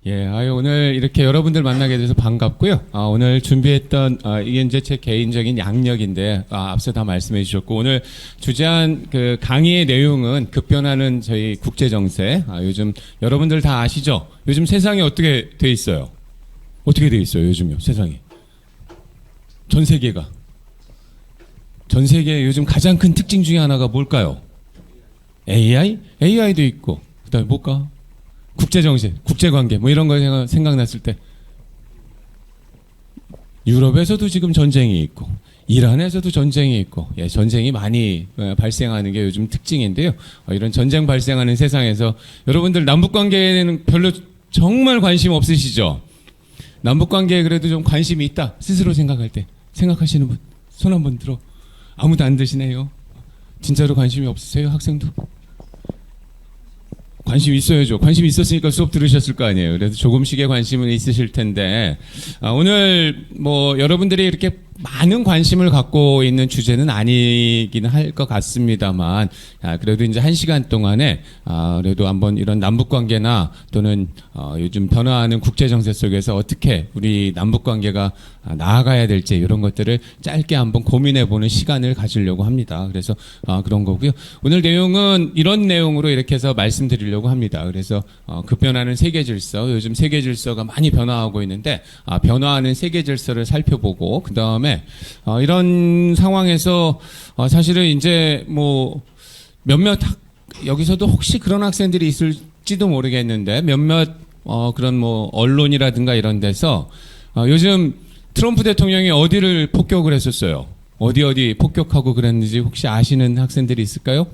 오늘 이렇게 여러분들 만나게 돼서 반갑고요. 오늘 준비했던, 이게 이제 제 개인적인 양력인데, 앞서 다 말씀해 주셨고, 오늘 주제한 그 강의의 내용은 급변하는 저희 국제정세. 요즘 여러분들 다 아시죠? 요즘 세상이 어떻게 돼 있어요? 어떻게 돼 있어요, 요즘요, 세상이? 전 세계가. 전 세계의 요즘 가장 큰 특징 중에 하나가 뭘까요? AI? AI도 있고, 그 다음에 뭘까? 국제정세, 국제관계 뭐 이런 거 생각났을 때 유럽에서도 지금 전쟁이 있고 이란에서도 전쟁이 있고 전쟁이 많이 발생하는 게 요즘 특징인데요. 이런 전쟁 발생하는 세상에서 여러분들 남북관계에는 별로 정말 관심 없으시죠? 남북관계에 그래도 좀 관심이 있다 스스로 생각할 때 생각하시는 분 손 한번 들어. 아무도 안 드시네요. 진짜로 관심이 없으세요? 학생도? 관심 있어야죠. 관심 있었으니까 수업 들으셨을 거 아니에요. 그래서 조금씩의 관심은 있으실 텐데, 오늘 뭐 여러분들이 이렇게 많은 관심을 갖고 있는 주제는 아니긴 할 것 같습니다만, 그래도 이제 1시간 동안에 그래도 한번 이런 남북 관계나 또는 요즘 변화하는 국제 정세 속에서 어떻게 우리 남북 관계가 나아가야 될지 이런 것들을 짧게 한번 고민해 보는 시간을 가지려고 합니다. 그래서 그런 거고요. 오늘 내용은 이런 내용으로 이렇게 해서 말씀드리려고 합니다. 그래서 급변하는 세계 질서, 요즘 세계 질서가 많이 변화하고 있는데 변화하는 세계 질서를 살펴보고 그 다음에 이런 상황에서 사실은 이제 뭐 몇몇 여기서도 혹시 그런 학생들이 있을지도 모르겠는데 몇몇 그런 뭐 언론이라든가 이런 데서 요즘 트럼프 대통령이 어디를 폭격을 했었어요? 어디 폭격하고 그랬는지 혹시 아시는 학생들이 있을까요?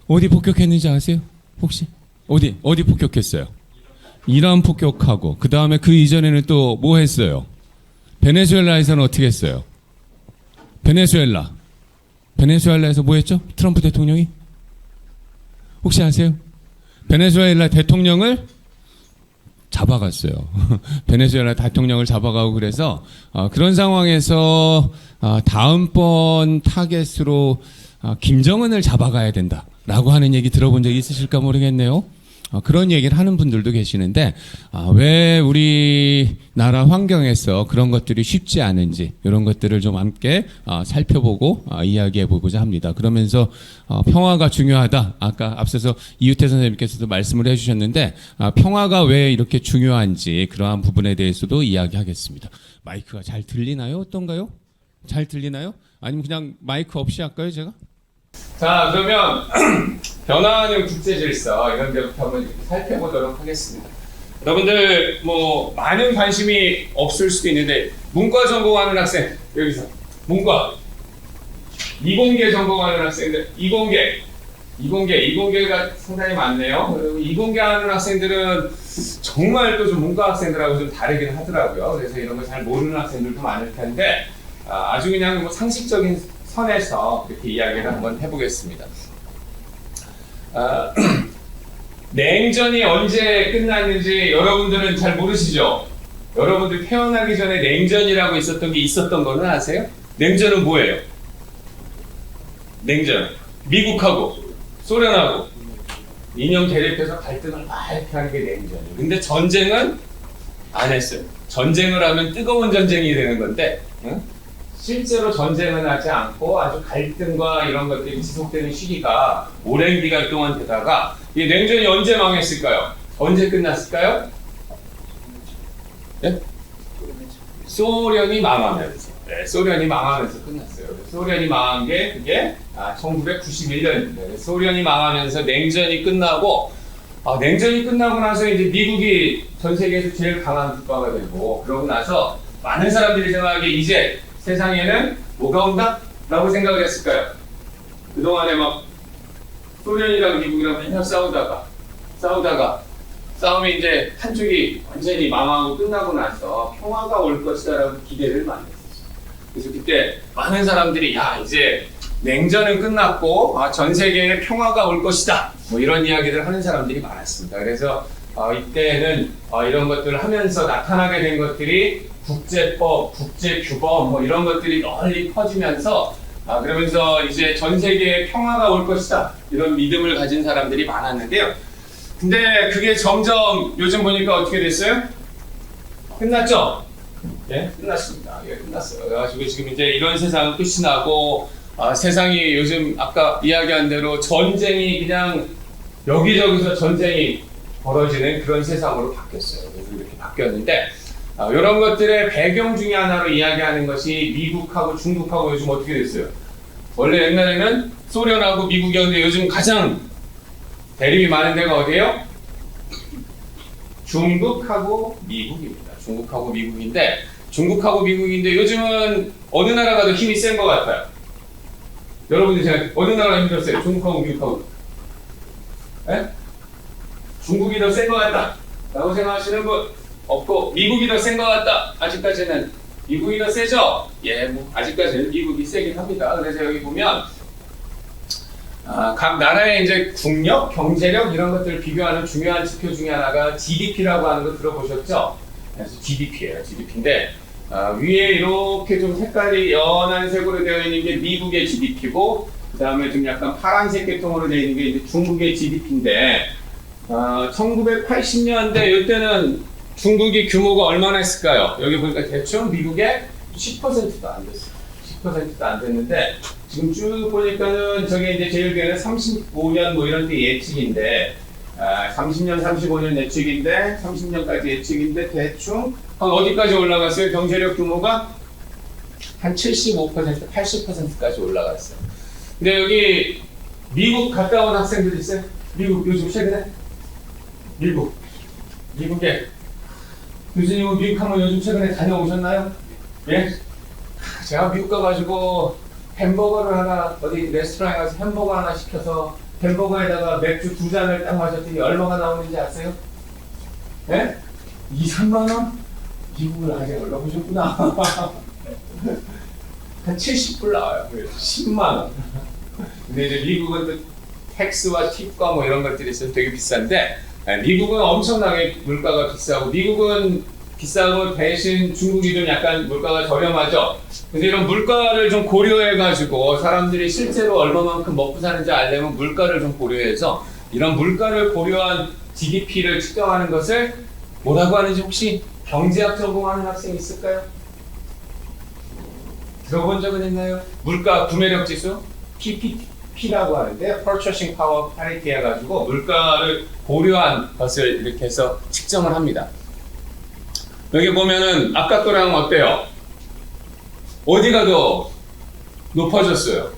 어디 폭격했는지 아세요? 혹시? 어디 폭격했어요? 이란 폭격하고 그 다음에 그 이전에는 또 뭐 했어요? 베네수엘라에서는 어떻게 했어요? 베네수엘라에서 뭐 했죠? 트럼프 대통령이? 혹시 아세요? 베네수엘라 대통령을 잡아갔어요. 베네수엘라 대통령을 잡아가고 그래서 그런 상황에서 다음번 타겟으로 김정은을 잡아가야 된다라고 하는 얘기 들어본 적 있으실까 모르겠네요. 그런 얘기를 하는 분들도 계시는데 왜 우리나라 환경에서 그런 것들이 쉽지 않은지 이런 것들을 좀 함께 살펴보고 이야기해 보고자 합니다. 그러면서 평화가 중요하다. 아까 앞서서 이유태 선생님께서도 말씀을 해주셨는데 평화가 왜 이렇게 중요한지 그러한 부분에 대해서도 이야기하겠습니다. 마이크가 잘 들리나요? 어떤가요? 잘 들리나요? 아니면 그냥 마이크 없이 할까요, 제가? 자, 그러면 변화하는 국제 질서 이런 데부터 한번 이렇게 살펴보도록 하겠습니다. 여러분들 뭐 많은 관심이 없을 수도 있는데 문과 전공하는 학생 여기서 문과 이공계 전공하는 학생들 이공계가 상당히 많네요. 그리고 이공계하는 학생들은 정말 또 좀 문과 학생들하고 좀 다르긴 하더라고요. 그래서 이런 걸 잘 모르는 학생들도 많을 텐데 아주 그냥 뭐 상식적인 선에서 이렇게 이야기를 한번 해보겠습니다. 냉전이 언제 끝났는지 여러분들은 잘 모르시죠? 여러분들 태어나기 전에 냉전이라고 있었던 게 있었던 거는 아세요? 냉전은 뭐예요? 냉전. 미국하고 소련하고 이념 대립해서 갈등을 막 이렇게 하는 게 냉전이에요. 근데 전쟁은 안 했어요. 전쟁을 하면 뜨거운 전쟁이 되는 건데 실제로 전쟁은 하지 않고 아주 갈등과 이런 것들이 지속되는 시기가 오랜 기간 동안 되다가 이 냉전이 언제 망했을까요? 언제 끝났을까요? 네? 소련이 망하면서 소련이 망하면서 끝났어요. 소련이 망한 게 그게 1991년입니다. 소련이 망하면서 냉전이 끝나고 냉전이 끝나고 나서 이제 미국이 전 세계에서 제일 강한 국가가 되고 그러고 나서 많은 사람들이 생각하기에 이제 세상에는 뭐가 온다? 라고 생각을 했을까요? 그동안에 막 소련이랑 미국이랑 맨날 싸우다가 싸움이 이제 한쪽이 완전히 망하고 끝나고 나서 평화가 올 것이다 라고 기대를 많이 했었어요. 그래서 그때 많은 사람들이 이제 냉전은 끝났고 전 세계에 평화가 올 것이다 뭐 이런 이야기를 하는 사람들이 많았습니다. 그래서 이때는 이런 것들을 하면서 나타나게 된 것들이 국제법, 국제규범 뭐 이런 것들이 널리 퍼지면서 그러면서 이제 전 세계에 평화가 올 것이다 이런 믿음을 가진 사람들이 많았는데요. 근데 그게 점점 요즘 보니까 어떻게 됐어요? 끝났죠? 예, 끝났습니다. 예, 끝났어요. 그래가지고 지금 이제 이런 세상은 끝이 나고, 세상이 요즘 아까 이야기한 대로 전쟁이 그냥 여기저기서 전쟁이 벌어지는 그런 세상으로 바뀌었어요. 그래서 이렇게 바뀌었는데, 이런 것들의 배경 중에 하나로 이야기하는 것이 미국하고 중국하고 요즘 어떻게 됐어요? 원래 옛날에는 소련하고 미국이었는데 요즘 가장 대립이 많은 데가 어디예요? 중국하고 미국입니다. 중국하고 미국인데 요즘은 어느 나라가 더 힘이 센 것 같아요? 여러분들 제가 어느 나라가 힘이 더 세요? 중국하고 미국하고? 에? 중국이 더 센 것 같다 라고 생각하시는 분 없고, 미국이 더 센 것 같다. 아직까지는 미국이 더 세죠? 예, 뭐 아직까지는 미국이 세긴 합니다. 그래서 여기 보면 각 나라의 이제 국력, 경제력 이런 것들을 비교하는 중요한 지표 중에 하나가 GDP라고 하는 거 들어보셨죠? 그래서 GDP예요. GDP인데 위에 이렇게 좀 색깔이 연한 색으로 되어 있는 게 미국의 GDP고, 그 다음에 좀 약간 파란색 계통으로 되어 있는 게 이제 중국의 GDP인데 1980년대 이때는 중국이 규모가 얼마나 했을까요? 여기 보니까 대충 미국의 10%도 안 됐어요. 10%도 안 됐는데 지금 쭉 보니까는 저게 이제 제일 뒤에는 35년 뭐 이런 데 예측인데 30년, 35년 예측인데 30년까지 예측인데 대충 한 어디까지 올라갔어요? 경제력 규모가 한 75%, 80%까지 올라갔어요. 근데 여기 미국 갔다 온 학생들 있어요? 미국 요즘 최근에? 미국에 교수님은 미국 한번 요즘 최근에 다녀오셨나요? 예? 제가 미국 가가지고 햄버거를 하나 어디 레스토랑에 가서 햄버거 하나 시켜서 햄버거에다가 맥주 2잔을 딱 마셨더니 얼마가 나오는지 아세요? 예? 2, 3만 원? 미국을 아직 올라보셨구나. 한 70불 나와요. 10만 원. 근데 이제 미국은 또 텍스와 팁과 뭐 이런 것들이 있어서 되게 비싼데, 미국은 엄청나게 물가가 비싸고, 미국은 비싸고 대신 중국이 좀 약간 물가가 저렴하죠. 근데 이런 물가를 좀 고려해가지고 사람들이 실제로 얼마만큼 먹고 사는지 알려면 물가를 좀 고려해서 이런 물가를 고려한 GDP를 측정하는 것을 뭐라고 하는지 혹시 경제학 전공하는 학생이 있을까요? 들어본 적은 있나요? 물가 구매력 지수? PPP라고 하는데 Purchasing Power Parity 해가지고 물가를 고려한 것을 이렇게 해서 측정을 합니다. 여기 보면은 아까 거랑 어때요? 어디가 더 높아졌어요?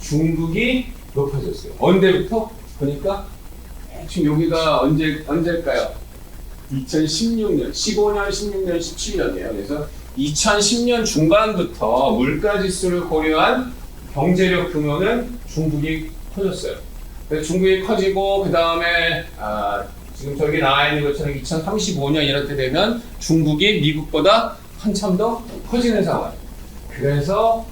중국이 높아졌어요. 언제부터? 보니까 대충 여기가 언제일까요? 2016년, 15년, 16년, 17년이에요. 그래서 2010년 중반부터 물가지수를 고려한 경제력 규모는 중국이 커졌어요. 그래서 중국이 커지고 그 다음에 지금 저기 나와 있는 것처럼 2035년 이럴 때 되면 중국이 미국보다 한참 더 커지는 상황. 그래서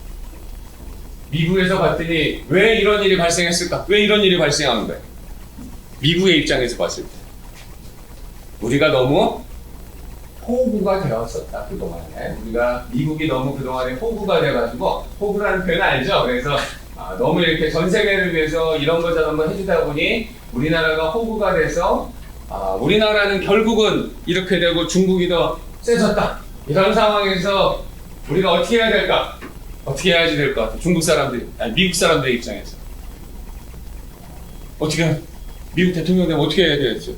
미국에서 봤더니 왜 이런 일이 발생했을까? 왜 이런 일이 발생한 거예요? 미국의 입장에서 봤을 때 우리가 너무 호구가 되었었다. 그동안에 미국이 너무 그동안에 호구가 돼가지고, 호구라는 표현 알죠? 그래서 너무 이렇게 전 세계를 위해서 이런 거 저런 거 해주다 보니 우리나라가 호구가 돼서 우리나라는 결국은 이렇게 되고 중국이 더 세졌다. 이런 상황에서 우리가 어떻게 해야 될까? 어떻게 해야지 될 것 같아? 중국 사람들, 미국 사람들 입장에서 어떻게, 미국 대통령 되면 어떻게 해야 되겠죠?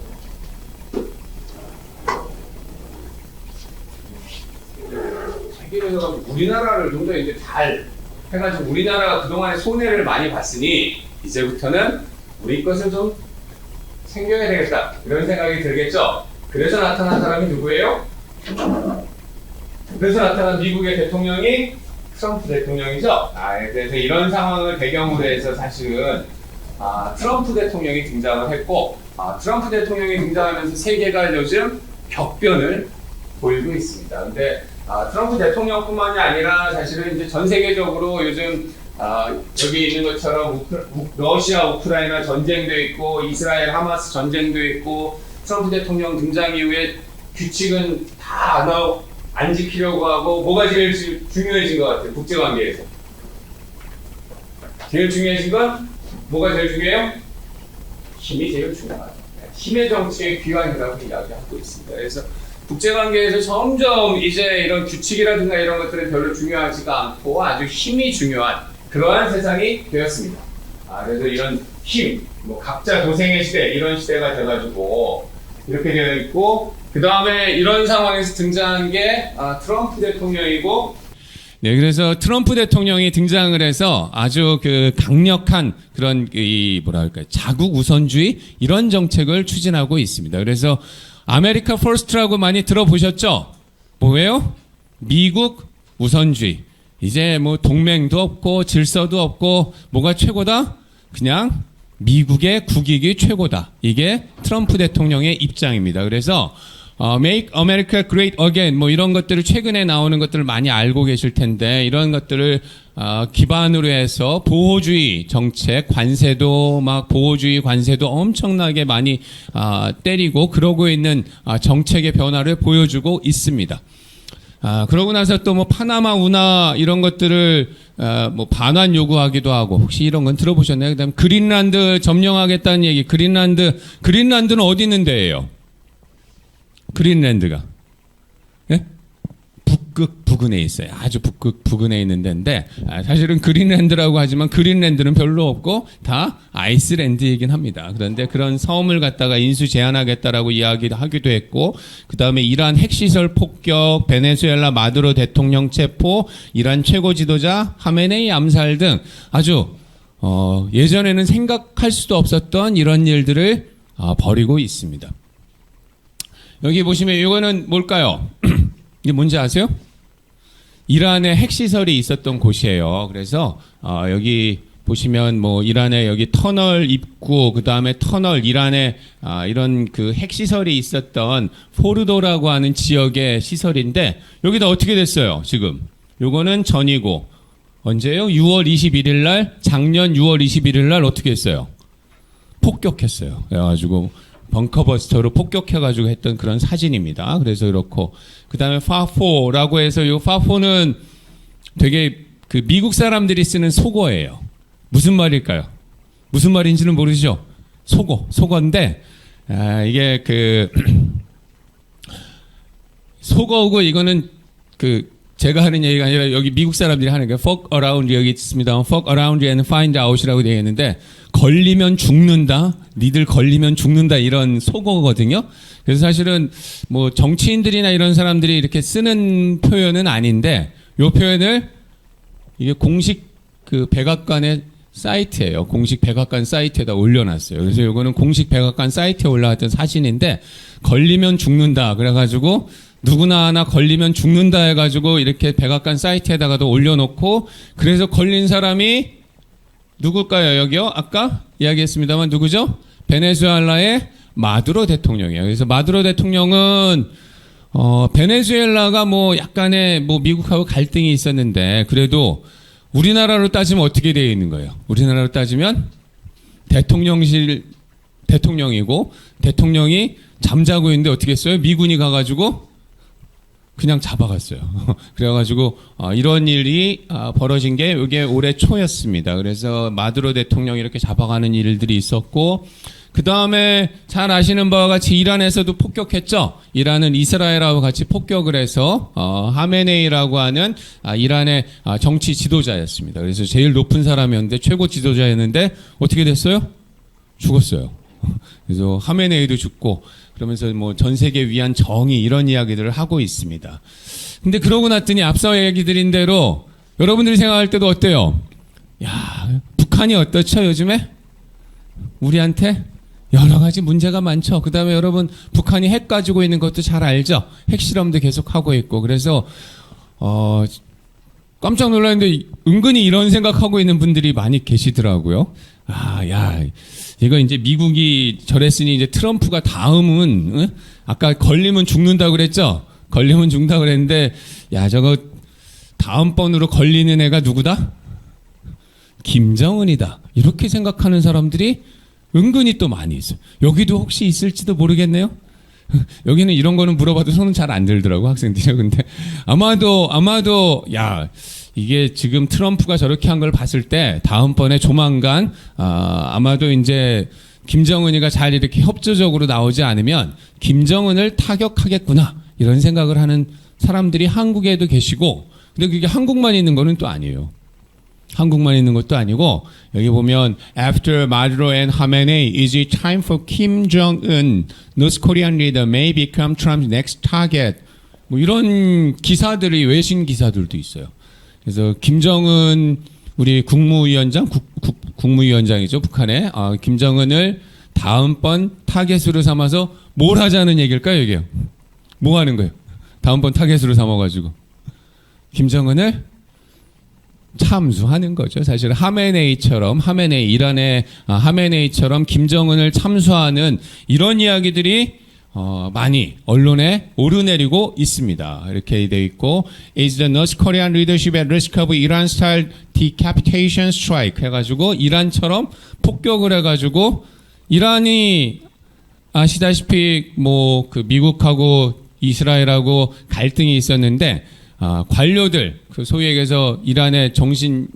세계에서 우리나라를 좀 더 이제 잘 해가지고 우리나라가 그동안에 손해를 많이 봤으니 이제부터는 우리 것을 좀 챙겨야 되겠다. 이런 생각이 들겠죠? 그래서 나타난 사람이 누구예요? 그래서 나타난 미국의 대통령이 트럼프 대통령이죠. 그래서 이런 상황을 배경으로 해서 사실은 트럼프 대통령이 등장을 했고, 트럼프 대통령이 등장하면서 세계가 요즘 격변을 보이고 있습니다. 근데 트럼프 대통령뿐만이 아니라 사실은 이제 전 세계적으로 요즘 여기 있는 것처럼 러시아 우크라이나 전쟁도 있고 이스라엘 하마스 전쟁도 있고, 트럼프 대통령 등장 이후에 규칙은 다 안 지키려고 하고, 뭐가 제일 중요해진 것 같아요? 국제관계에서 제일 중요해진 건 뭐가 제일 중요해요? 힘이 제일 중요하다. 힘의 정치의 귀환이라고 이야기하고 있습니다. 그래서 국제관계에서 점점 이제 이런 규칙이라든가 이런 것들은 별로 중요하지가 않고 아주 힘이 중요한 그러한 세상이 되었습니다. 그래서 이런 힘, 뭐 각자 도생의 시대 이런 시대가 돼가지고 이렇게 되어 있고 그 다음에 이런 상황에서 등장한 게 트럼프 대통령이고 네, 그래서 트럼프 대통령이 등장을 해서 아주 그 강력한 그런 이 뭐랄까 자국 우선주의 이런 정책을 추진하고 있습니다. 그래서 아메리카 퍼스트라고 많이 들어보셨죠? 뭐예요? 미국 우선주의. 이제 뭐 동맹도 없고 질서도 없고 뭐가 최고다? 그냥 미국의 국익이 최고다. 이게 트럼프 대통령의 입장입니다. 그래서 Make America Great Again 뭐 이런 것들을 최근에 나오는 것들을 많이 알고 계실 텐데 이런 것들을 기반으로 해서 보호주의 정책, 관세도 막 보호주의 관세도 엄청나게 많이 때리고 그러고 있는 정책의 변화를 보여주고 있습니다. 그러고 나서 또 뭐 파나마 운하 이런 것들을 뭐 반환 요구하기도 하고 혹시 이런 건 들어보셨나요? 그다음 그린란드 점령하겠다는 얘기. 그린란드는 어디 있는 데예요? 그린란드가 예? 북극 부근에 있어요. 아주 북극 부근에 있는 데인데 사실은 그린란드라고 하지만 그린란드는 별로 없고 다 아이슬란드이긴 합니다. 그런데 그런 섬을 갖다가 인수 제한하겠다라고 이야기도 하기도 했고 그 다음에 이란 핵시설 폭격, 베네수엘라 마두로 대통령 체포, 이란 최고 지도자 하메네이 암살 등 아주 예전에는 생각할 수도 없었던 이런 일들을 벌이고 있습니다. 여기 보시면 이거는 뭘까요? 이게 뭔지 아세요? 이란에 핵시설이 있었던 곳이에요. 그래서 여기 보시면 뭐 이란에 여기 터널 입구, 그 다음에 터널 이란에 이런 그 핵시설이 있었던 포르도라고 하는 지역의 시설인데 여기다 어떻게 됐어요? 지금 요거는 전이고 언제요? 6월 21일 날 작년 6월 21일 날 어떻게 했어요? 폭격했어요. 그래가지고 벙커버스터로 폭격해가지고 했던 그런 사진입니다. 그래서 그렇고 그 다음에 파포라고 해서 이 파포는 되게 그 미국 사람들이 쓰는 속어예요. 무슨 말일까요? 무슨 말인지는 모르시죠? 속어인데 이게 그 속어고 이거는 그 제가 하는 얘기가 아니라 여기 미국 사람들이 하는 게 fuck around 여기 있습니다. fuck around and find out이라고 되어 있는데 걸리면 죽는다. 니들 걸리면 죽는다. 이런 속어거든요. 그래서 사실은 뭐 정치인들이나 이런 사람들이 이렇게 쓰는 표현은 아닌데 이 표현을 이게 공식 그 백악관의 사이트예요. 공식 백악관 사이트에다 올려놨어요. 그래서 이거는 공식 백악관 사이트에 올라왔던 사진인데 걸리면 죽는다. 그래가지고 누구나 하나 걸리면 죽는다 해가지고 이렇게 백악관 사이트에다가도 올려놓고 그래서 걸린 사람이 누굴까요? 여기요? 아까 이야기했습니다만 누구죠? 베네수엘라의 마두로 대통령이에요. 그래서 마두로 대통령은 베네수엘라가 뭐 약간의 뭐 미국하고 갈등이 있었는데 그래도 우리나라로 따지면 어떻게 되어 있는 거예요? 우리나라로 따지면 대통령이고 대통령이 잠자고 있는데 어떻게 했어요? 미군이 가가지고 그냥 잡아갔어요. 그래가지고 이런 일이 벌어진 게 이게 올해 초였습니다. 그래서 마두로 대통령이 이렇게 잡아가는 일들이 있었고 그 다음에 잘 아시는 바와 같이 이란에서도 폭격했죠. 이란은 이스라엘하고 같이 폭격을 해서 하메네이라고 하는 이란의 정치 지도자였습니다. 그래서 제일 높은 사람이었는데 최고 지도자였는데 어떻게 됐어요? 죽었어요. 그래서 하메네이도 죽고 그러면서 뭐 전 세계 위한 정의 이런 이야기들을 하고 있습니다. 근데 그러고 났더니 앞서 얘기 드린 대로 여러분들이 생각할 때도 어때요? 야, 북한이 어떻죠 요즘에? 우리한테 여러 가지 문제가 많죠. 그 다음에 여러분 북한이 핵 가지고 있는 것도 잘 알죠. 핵실험도 계속 하고 있고 그래서 깜짝 놀랐는데 은근히 이런 생각하고 있는 분들이 많이 계시더라고요. 이거 이제 미국이 저랬으니 이제 트럼프가 다음은 아까 걸리면 죽는다 그랬죠. 걸리면 죽는다 그랬는데 저거 다음번으로 걸리는 애가 누구다? 김정은이다. 이렇게 생각하는 사람들이 은근히 또 많이 있어요. 여기도 혹시 있을지도 모르겠네요. 여기는 이런 거는 물어봐도 손은 잘 안 들더라고 학생들이. 근데 아마도 이게 지금 트럼프가 저렇게 한 걸 봤을 때 다음번에 조만간 아마도 이제 김정은이가 잘 이렇게 협조적으로 나오지 않으면 김정은을 타격하겠구나 이런 생각을 하는 사람들이 한국에도 계시고, 근데 그게 한국만 있는 거는 또 아니에요. 한국만 있는 것도 아니고, 여기 보면 After Maduro and Khamenei, is it time for Kim Jong-un, North Korean leader, may become Trump's next target? 뭐 이런 기사들이 외신 기사들도 있어요. 그래서 김정은 우리 국무위원장, 국무위원장이죠, 북한의. 김정은을 다음번 타겟으로 삼아서 뭘 하자는 얘기일까요, 이게요? 뭐 하는 거예요? 다음번 타겟으로 삼아가지고. 김정은을 참수하는 거죠. 사실 하메네이처럼, 이란의 하메네이처럼 김정은을 참수하는 이런 이야기들이 많이 언론에 오르내리고 있습니다. 이렇게 되어 있고, Is the North Korean leadership at risk of Iran-style decapitation strike? 해가지고 이란처럼 폭격을 해가지고, 이란이 아시다시피 뭐 그 미국하고 이스라엘하고 갈등이 있었는데, 관료들, 그 소위 얘기해서 이란의 정신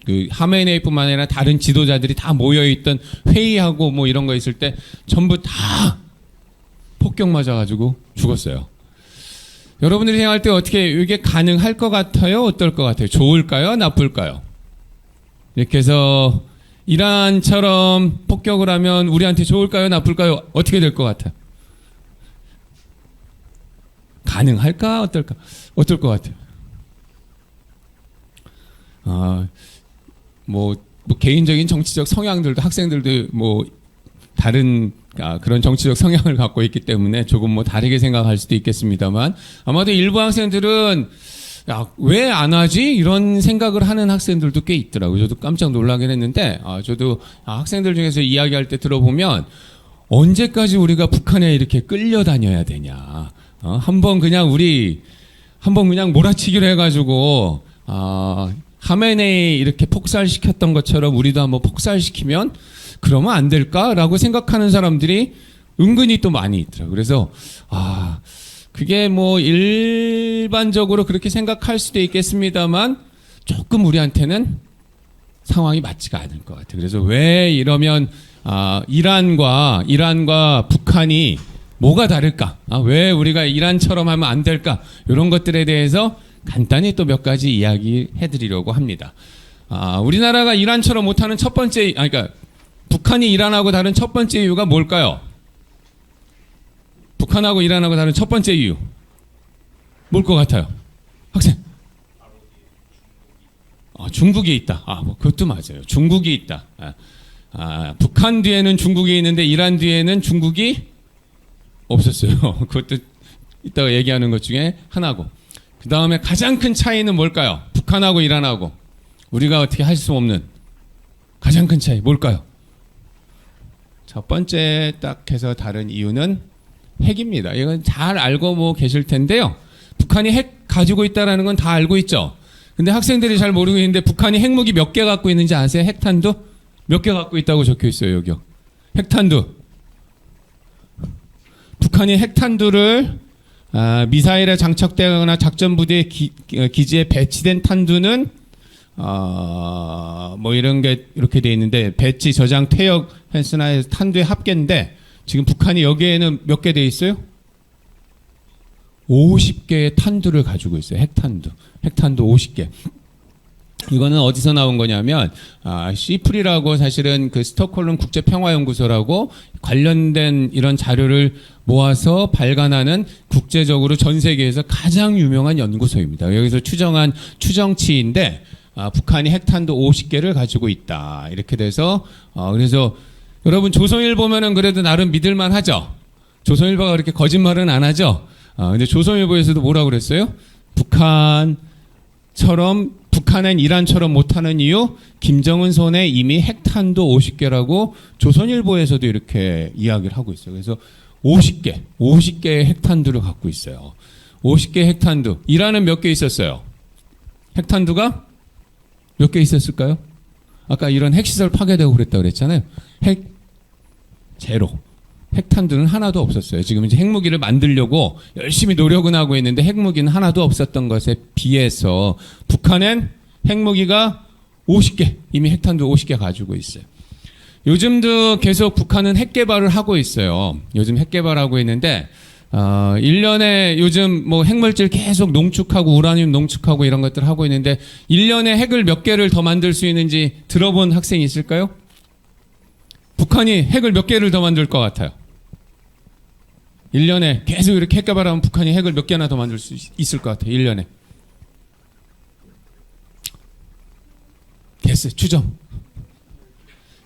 그 하메네이뿐만 아니라 다른 지도자들이 다 모여있던 회의하고 뭐 이런 거 있을 때 전부 다 폭격 맞아가지고 죽었어요. 여러분들이 생각할 때 어떻게 이게 가능할 것 같아요? 어떨 것 같아요? 좋을까요? 나쁠까요? 이렇게 해서 이란처럼 폭격을 하면 우리한테 좋을까요? 나쁠까요? 어떻게 될 것 같아요? 가능할까? 어떨까? 어떨 것 같아요? 뭐 개인적인 정치적 성향들도 학생들도 뭐 다른 그런 정치적 성향을 갖고 있기 때문에 조금 뭐 다르게 생각할 수도 있겠습니다만, 아마도 일부 학생들은 왜 안 하지? 이런 생각을 하는 학생들도 꽤 있더라고요. 저도 깜짝 놀라긴 했는데, 저도 학생들 중에서 이야기할 때 들어보면 언제까지 우리가 북한에 이렇게 끌려다녀야 되냐. 한번 그냥 몰아치기로 해가지고, 하메네이 이렇게 폭살시켰던 것처럼 우리도 한번 폭살시키면 그러면 안 될까라고 생각하는 사람들이 은근히 또 많이 있더라고요. 그래서 그게 뭐 일반적으로 그렇게 생각할 수도 있겠습니다만 조금 우리한테는 상황이 맞지가 않을 것 같아요. 그래서 왜 이러면 이란과 북한이 뭐가 다를까? 왜 우리가 이란처럼 하면 안 될까? 이런 것들에 대해서 간단히 또 몇 가지 이야기해 드리려고 합니다. 우리나라가 이란처럼 못하는 첫 번째, 그러니까 북한이 이란하고 다른 첫 번째 이유가 뭘까요? 북한하고 이란하고 다른 첫 번째 이유. 뭘 것 같아요? 학생. 중국이 있다. 뭐 그것도 맞아요. 중국이 있다. 북한 뒤에는 중국이 있는데 이란 뒤에는 중국이 없었어요. 그것도 이따가 얘기하는 것 중에 하나고. 그 다음에 가장 큰 차이는 뭘까요? 북한하고 이란하고 우리가 어떻게 할 수 없는 가장 큰 차이 뭘까요? 첫 번째 딱 해서 다른 이유는 핵입니다. 이건 잘 알고 계실 텐데요. 북한이 핵 가지고 있다는 건 다 알고 있죠. 근데 학생들이 잘 모르고 있는데 북한이 핵무기 몇 개 갖고 있는지 아세요? 핵탄두 몇 개 갖고 있다고 적혀 있어요. 여기요. 핵탄두. 북한이 핵탄두를 미사일에 장착되거나 작전부대 기지에 배치된 탄두는 뭐 이런 게 이렇게 돼 있는데 배치, 저장, 퇴역, 펜스나 탄두의 합계인데 지금 북한이 여기에는 몇 개 돼 있어요? 50개의 탄두를 가지고 있어요. 핵탄두 50개. 이거는 어디서 나온 거냐면 시프리라고 사실은 그 스톡홀름 국제평화연구소라고 관련된 이런 자료를 모아서 발간하는 국제적으로 전 세계에서 가장 유명한 연구소입니다. 여기서 추정한 추정치인데 북한이 핵탄두 50개를 가지고 있다. 이렇게 돼서 그래서 여러분 조선일보면은 그래도 나름 믿을만 하죠. 조선일보가 그렇게 거짓말은 안 하죠. 근데 조선일보에서도 뭐라고 그랬어요? 북한은 이란처럼 못하는 이유, 김정은 손에 이미 핵탄두 50개라고 조선일보에서도 이렇게 이야기를 하고 있어요. 그래서 50개의 핵탄두를 갖고 있어요. 50개의 핵탄두. 이란은 몇 개 있었어요? 핵탄두가 몇 개 있었을까요? 아까 이런 핵시설 파괴되고 그랬다고 그랬잖아요. 제로. 핵탄두는 하나도 없었어요. 지금 이제 핵무기를 만들려고 열심히 노력은 하고 있는데 핵무기는 하나도 없었던 것에 비해서 북한은 핵무기가 50개, 이미 핵탄두 50개 가지고 있어요. 요즘도 계속 북한은 핵 개발을 하고 있어요. 요즘 핵 개발하고 있는데 1년에 요즘 뭐 핵물질 계속 농축하고 우라늄 농축하고 이런 것들 하고 있는데 1년에 핵을 몇 개를 더 만들 수 있는지 들어본 학생이 있을까요? 북한이 핵을 몇 개를 더 만들 것 같아요? 1년에 계속 이렇게 핵 개발하면 북한이 핵을 몇 개나 더 만들 수 있을 것 같아요. 1년에. 됐어요. 추정.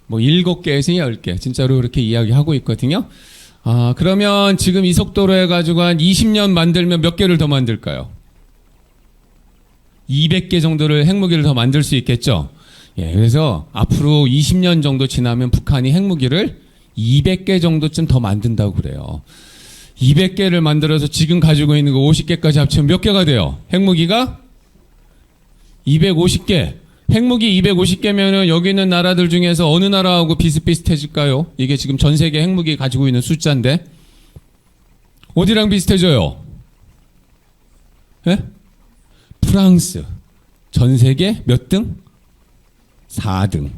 뭐 7개에서 10개. 진짜로 그렇게 이야기하고 있거든요. 그러면 지금 이 속도로 해가지고 한 20년 만들면 몇 개를 더 만들까요? 200개 정도를 핵무기를 더 만들 수 있겠죠. 예, 그래서 앞으로 20년 정도 지나면 북한이 핵무기를 200개 정도쯤 더 만든다고 그래요. 200개를 만들어서 지금 가지고 있는 거 50개까지 합치면 몇 개가 돼요? 핵무기가 250개. 핵무기 250개면은 여기 있는 나라들 중에서 어느 나라하고 비슷비슷해질까요? 이게 지금 전 세계 핵무기 가지고 있는 숫자인데 어디랑 비슷해져요? 예? 프랑스. 전 세계 몇 등? 4등.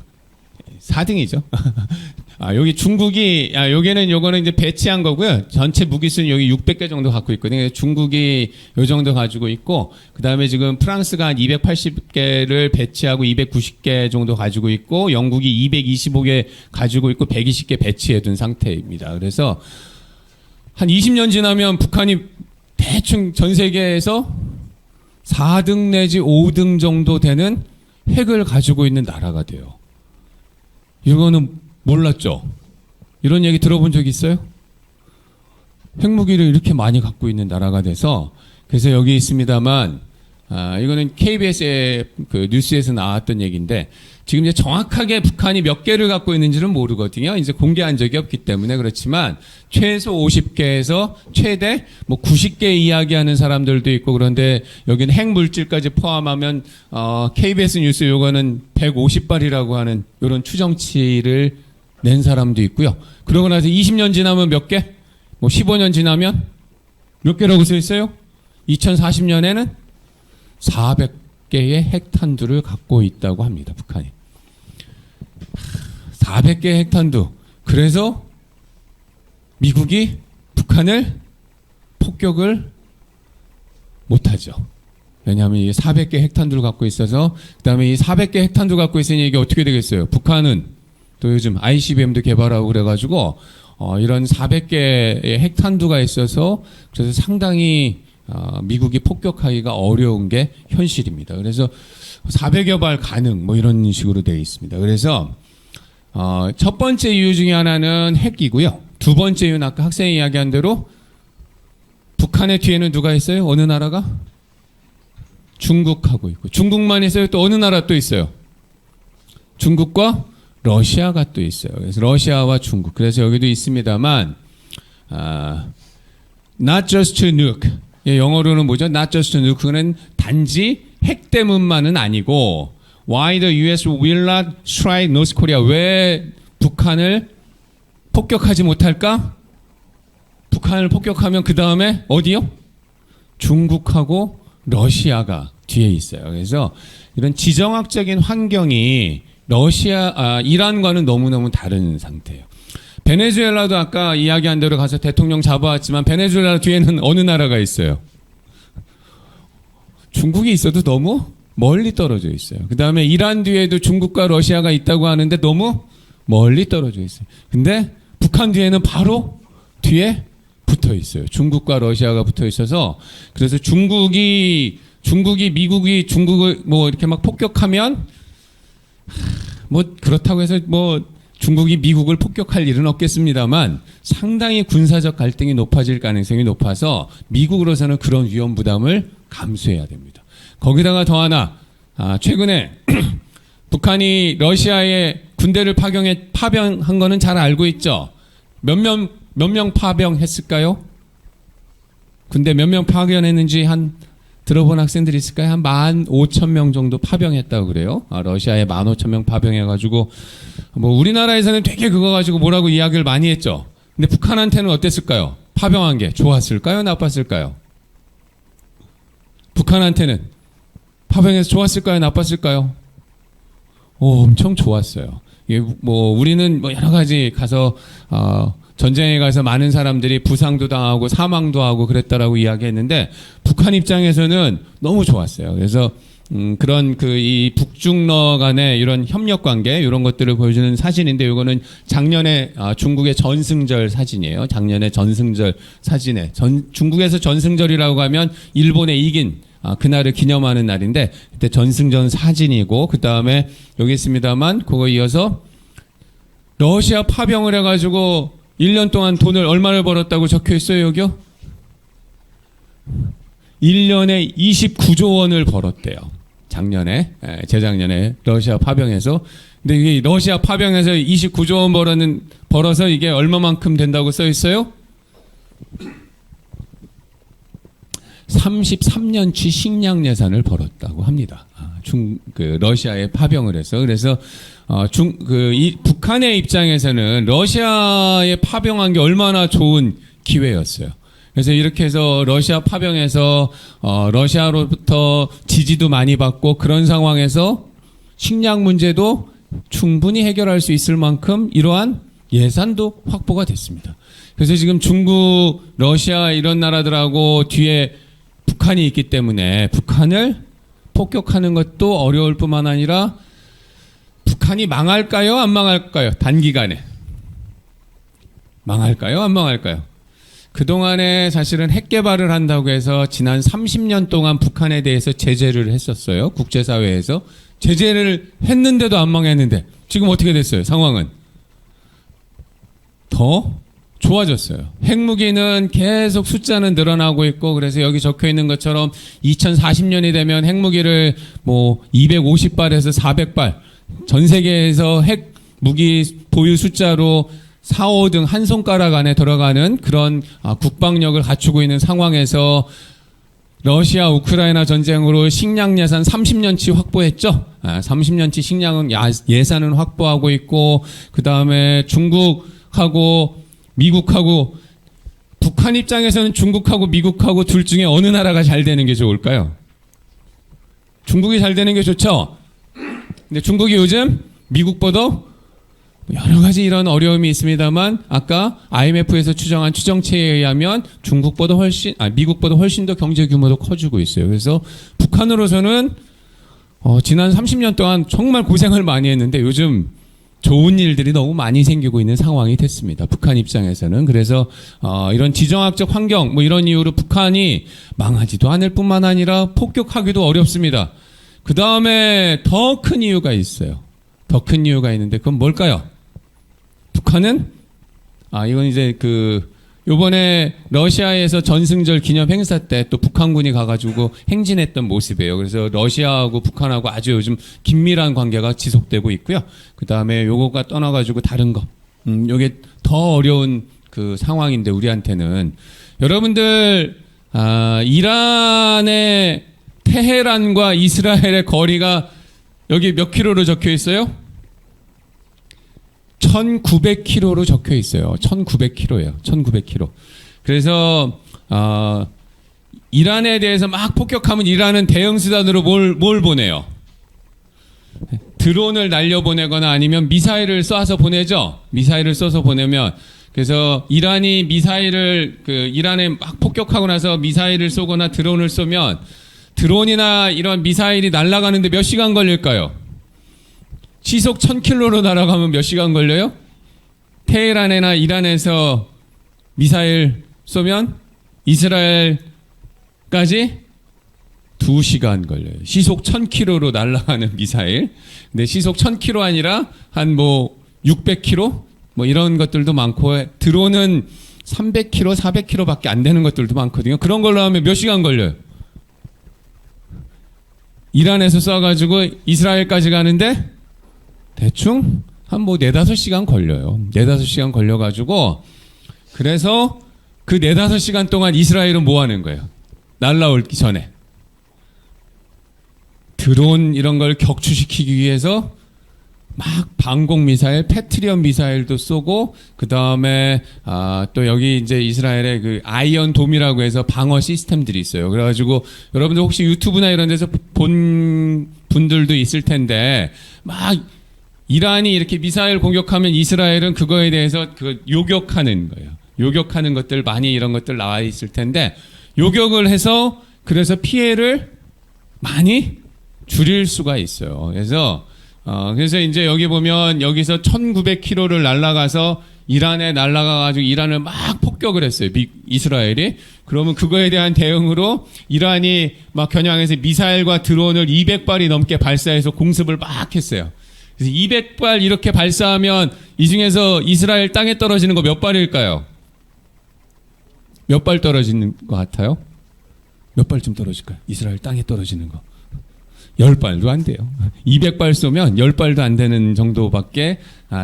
4등이죠. 여기 중국이, 요거는 이제 배치한 거고요. 전체 무기수는 여기 600개 정도 갖고 있거든요. 중국이 요 정도 가지고 있고, 그 다음에 지금 프랑스가 한 280개를 배치하고 290개 정도 가지고 있고, 영국이 225개 가지고 있고, 120개 배치해 둔 상태입니다. 그래서 한 20년 지나면 북한이 대충 전 세계에서 4등 내지 5등 정도 되는 핵을 가지고 있는 나라가 돼요. 이거는 몰랐죠? 이런 얘기 들어본 적 있어요? 핵무기를 이렇게 많이 갖고 있는 나라가 돼서, 그래서 여기 있습니다만, 이거는 KBS의 그 뉴스에서 나왔던 얘기인데, 지금 이제 정확하게 북한이 몇 개를 갖고 있는지는 모르거든요. 이제 공개한 적이 없기 때문에 그렇지만, 최소 50개에서 최대 뭐 90개 이야기하는 사람들도 있고, 그런데 여기는 핵물질까지 포함하면, KBS 뉴스 요거는 150발이라고 하는 이런 추정치를 낸 사람도 있고요. 그러고 나서 20년 지나면 몇 개? 뭐 15년 지나면 몇 개라고 써 있어요? 2040년에는 400개의 핵탄두를 갖고 있다고 합니다. 북한이. 400개의 핵탄두. 그래서 미국이 북한을 폭격을 못하죠. 왜냐하면 이 400개 핵탄두를 갖고 있어서, 그 다음에 이 400개 핵탄두 갖고 있으니 이게 어떻게 되겠어요? 북한은 또 요즘 ICBM도 개발하고 그래가지고 이런 400개의 핵탄두가 있어서 그래서 상당히 미국이 폭격하기가 어려운 게 현실입니다. 그래서 400여 발 가능 뭐 이런 식으로 되어 있습니다. 그래서 첫 번째 이유 중에 하나는 핵이고요. 두 번째 이유는 아까 학생이 이야기한 대로 북한의 뒤에는 누가 있어요? 어느 나라가? 중국하고 있고, 중국만 있어요? 또 어느 나라 또 있어요? 중국과 러시아가 또 있어요. 그래서 러시아와 중국. 그래서 여기도 있습니다만, not just nuke. 영어로는 뭐죠? not just nuke. 그거는 단지 핵 때문만은 아니고, why the US will not strike North Korea. 왜 북한을 폭격하지 못할까? 북한을 폭격하면 그 다음에 어디요? 중국하고 러시아가 뒤에 있어요. 그래서 이런 지정학적인 환경이 이란과는 너무너무 다른 상태예요. 베네수엘라도 아까 이야기한 대로 가서 대통령 잡아왔지만 베네수엘라 뒤에는 어느 나라가 있어요? 중국이 있어도 너무 멀리 떨어져 있어요. 그 다음에 이란 뒤에도 중국과 러시아가 있다고 하는데 너무 멀리 떨어져 있어요. 근데 북한 뒤에는 바로 뒤에 붙어 있어요. 중국과 러시아가 붙어 있어서, 그래서 중국이 미국이 중국을 뭐 이렇게 막 폭격하면 뭐 그렇다고 해서 뭐 중국이 미국을 폭격할 일은 없겠습니다만 상당히 군사적 갈등이 높아질 가능성이 높아서 미국으로서는 그런 위험 부담을 감수해야 됩니다. 거기다가 더 하나, 최근에 북한이 러시아에 군대를 파병한 거는 잘 알고 있죠. 몇 명 파병했을까요? 군대 몇 명 파견했는지 들어본 학생들이 있을까요? 한 15,000명 정도 파병했다고 그래요. 러시아에 15,000명 파병해가지고, 뭐, 우리나라에서는 되게 그거 가지고 뭐라고 이야기를 많이 했죠. 근데 북한한테는 어땠을까요? 파병한 게 좋았을까요? 나빴을까요? 북한한테는 파병해서 좋았을까요? 나빴을까요? 엄청 좋았어요. 뭐 우리는 뭐 여러 가지 가서 전쟁에 가서 많은 사람들이 부상도 당하고 사망도 하고 그랬다라고 이야기했는데 북한 입장에서는 너무 좋았어요. 그래서 그런 이 북중러 간의 이런 협력 관계 이런 것들을 보여주는 사진인데 이거는 작년에 중국의 전승절 사진이에요. 작년에 전승절 사진에 중국에서 전승절이라고 하면 일본에 이긴 그날을 기념하는 날인데 그때 전승전 사진이고 그 다음에 여기 있습니다만 그거 이어서 러시아 파병을 해가지고 1년 동안 돈을 얼마를 벌었다고 적혀 있어요 여기요? 1년에 29조 원을 벌었대요. 작년에, 재작년에 러시아 파병에서. 근데 이게 러시아 파병에서 29조 원 벌어서 이게 얼마만큼 된다고 써 있어요? 33년치 식량 예산을 벌었다고 합니다. 러시아에 파병을 해서. 그래서, 북한의 입장에서는 러시아에 파병한 게 얼마나 좋은 기회였어요. 그래서 이렇게 해서 러시아 파병에서 러시아로부터 지지도 많이 받고 그런 상황에서 식량 문제도 충분히 해결할 수 있을 만큼 이러한 예산도 확보가 됐습니다. 그래서 지금 중국, 러시아 이런 나라들하고 뒤에 북한이 있기 때문에 북한을 폭격하는 것도 어려울 뿐만 아니라 북한이 망할까요? 안 망할까요? 단기간에. 망할까요? 안 망할까요? 그동안에 사실은 핵 개발을 한다고 해서 지난 30년 동안 북한에 대해서 제재를 했었어요. 국제사회에서. 제재를 했는데도 안 망했는데 지금 어떻게 됐어요? 상황은 더 좋아졌어요. 핵무기는 계속 숫자는 늘어나고 있고 그래서 여기 적혀 있는 것처럼 2040년이 되면 핵무기를 뭐 250발에서 400발 전 세계에서 핵무기 보유 숫자로 4, 5등 한 손가락 안에 들어가는 그런 국방력을 갖추고 있는 상황에서 러시아 우크라이나 전쟁으로 식량 예산 30년치 확보했죠. 30년치 식량은 예산은 확보하고 있고 그 다음에 중국하고 미국하고 북한 입장에서는 중국하고 미국하고 둘 중에 어느 나라가 잘 되는 게 좋을까요? 중국이 잘 되는 게 좋죠. 근데 중국이 요즘 미국보다 여러 가지 이런 어려움이 있습니다만 아까 IMF에서 추정한 추정치에 의하면 미국보다 훨씬 더 경제 규모도 커지고 있어요. 그래서 북한으로서는 지난 30년 동안 정말 고생을 많이 했는데 요즘 좋은 일들이 너무 많이 생기고 있는 상황이 됐습니다. 북한 입장에서는. 그래서 이런 지정학적 환경 뭐 이런 이유로 북한이 망하지도 않을 뿐만 아니라 폭격하기도 어렵습니다. 그 다음에 더 큰 이유가 있어요. 더 큰 이유가 있는데 그건 뭘까요? 북한은 이건 이제 요번에 러시아에서 전승절 기념 행사 때 또 북한군이 가가지고 행진했던 모습이에요. 그래서 러시아하고 북한하고 아주 요즘 긴밀한 관계가 지속되고 있고요. 그 다음에 요거가 떠나가지고 다른 거. 요게 더 어려운 상황인데 우리한테는. 여러분들, 이란의 테헤란과 이스라엘의 거리가 여기 몇 킬로로 적혀 있어요? 1900km로 적혀 있어요. 1900km예요. 1900km. 그래서 이란에 대해서 막 폭격하면 이란은 대응 수단으로 뭘 보내요? 드론을 날려보내거나 아니면 미사일을 쏴서 보내죠. 미사일을 쏴서 보내면 그래서 이란이 이란에 막 폭격하고 나서 미사일을 쏘거나 드론을 쏘면 드론이나 이런 미사일이 날아가는데 몇 시간 걸릴까요? 시속 1000km로 날아가면 몇 시간 걸려요? 테헤란이나 이란에서 미사일 쏘면 이스라엘까지 2시간 걸려요. 시속 1000km로 날아가는 미사일. 근데 시속 1000km 아니라 한 600km? 이런 것들도 많고 드론은 300km, 400km 밖에 안 되는 것들도 많거든요. 그런 걸로 하면 몇 시간 걸려요? 이란에서 쏴가지고 이스라엘까지 가는데 대충 한 4-5시간 걸려요. 4-5시간 걸려가지고 그래서 그 4-5시간 동안 이스라엘은 뭐 하는 거예요? 날라오기 전에 드론 이런 걸 격추시키기 위해서 막 방공 미사일, 패트리언 미사일도 쏘고 그 다음에 또 여기 이제 이스라엘의 아이언 돔이라고 해서 방어 시스템들이 있어요. 그래가지고 여러분들 혹시 유튜브나 이런 데서 본 분들도 있을 텐데 막 이란이 이렇게 미사일 공격하면 이스라엘은 그거에 대해서 그 요격하는 거예요. 요격하는 것들 많이 이런 것들 나와 있을 텐데 요격을 해서 그래서 피해를 많이 줄일 수가 있어요. 그래서 이제 여기 보면 여기서 1900km를 날아가서 이란에 날아가가지고 이란을 막 폭격을 했어요. 이스라엘이. 그러면 그거에 대한 대응으로 이란이 막 겨냥해서 미사일과 드론을 200발이 넘게 발사해서 공습을 막 했어요. 그래서 200발 이렇게 발사하면 이 중에서 이스라엘 땅에 떨어지는 거 몇 발일까요? 몇 발 떨어지는 것 같아요? 몇 발쯤 떨어질까요? 이스라엘 땅에 떨어지는 거. 10발도 안 돼요. 200발 쏘면 10발도 안 되는 정도밖에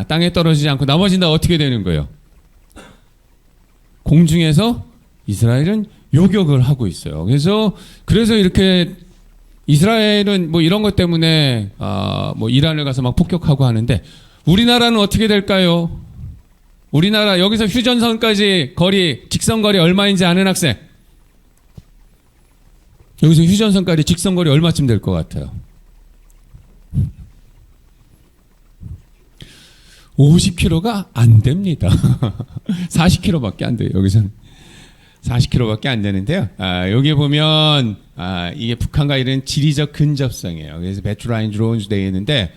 땅에 떨어지지 않고 나머지는 다 어떻게 되는 거예요? 공중에서 이스라엘은 요격을 하고 있어요. 그래서 이렇게 이스라엘은 뭐 이런 것 때문에 뭐 이란을 가서 막 폭격하고 하는데 우리나라는 어떻게 될까요? 우리나라 여기서 휴전선까지 거리 직선거리 얼마인지 아는 학생? 여기서 휴전선까지 직선거리 얼마쯤 될 것 같아요? 50km가 안 됩니다. 40km밖에 안 돼요. 여기서는 40km밖에 안 되는데요. 여기 보면 이게 북한과 이런 지리적 근접성이에요. 그래서 배트라인 드론즈 되어 있는데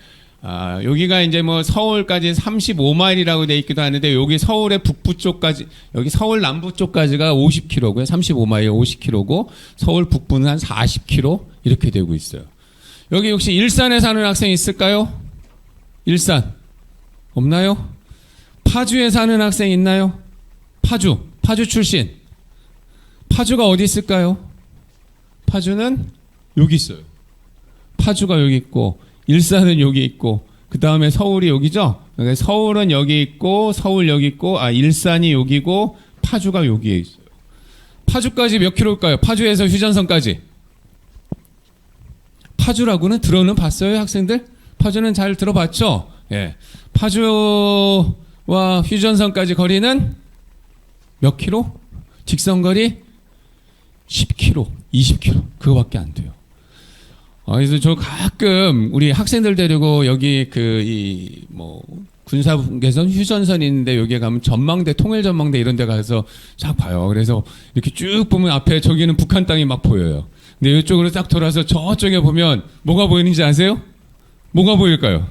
여기가 이제 뭐 서울까지 35마일이라고 돼 있기도 하는데 여기 서울의 북부 쪽까지 여기 서울 남부 쪽까지가 50km고요. 35마일 50km고 서울 북부는 한 40km 이렇게 되고 있어요. 여기 혹시 일산에 사는 학생 있을까요? 일산 없나요? 파주에 사는 학생 있나요? 파주 출신. 파주가 어디 있을까요? 파주는 여기 있어요. 파주가 여기 있고 일산은 여기 있고 그 다음에 서울이 여기죠. 그러니까 서울은 여기 있고 서울 여기 있고 일산이 여기고 파주가 여기에 있어요. 파주까지 몇 킬로일까요? 파주에서 휴전선까지. 파주라고는 들어는 봤어요, 학생들? 파주는 잘 들어봤죠? 예. 파주와 휴전선까지 거리는 몇 킬로? 직선거리 10킬로, 20킬로 그거밖에 안 돼요. 그래서 저 가끔 우리 학생들 데리고 여기 군사분계선 휴전선이 있는데 여기에 가면 전망대, 통일전망대 이런 데 가서 쫙 봐요. 그래서 이렇게 쭉 보면 앞에 저기는 북한 땅이 막 보여요. 근데 이쪽으로 딱 돌아서 저쪽에 보면 뭐가 보이는지 아세요? 뭐가 보일까요?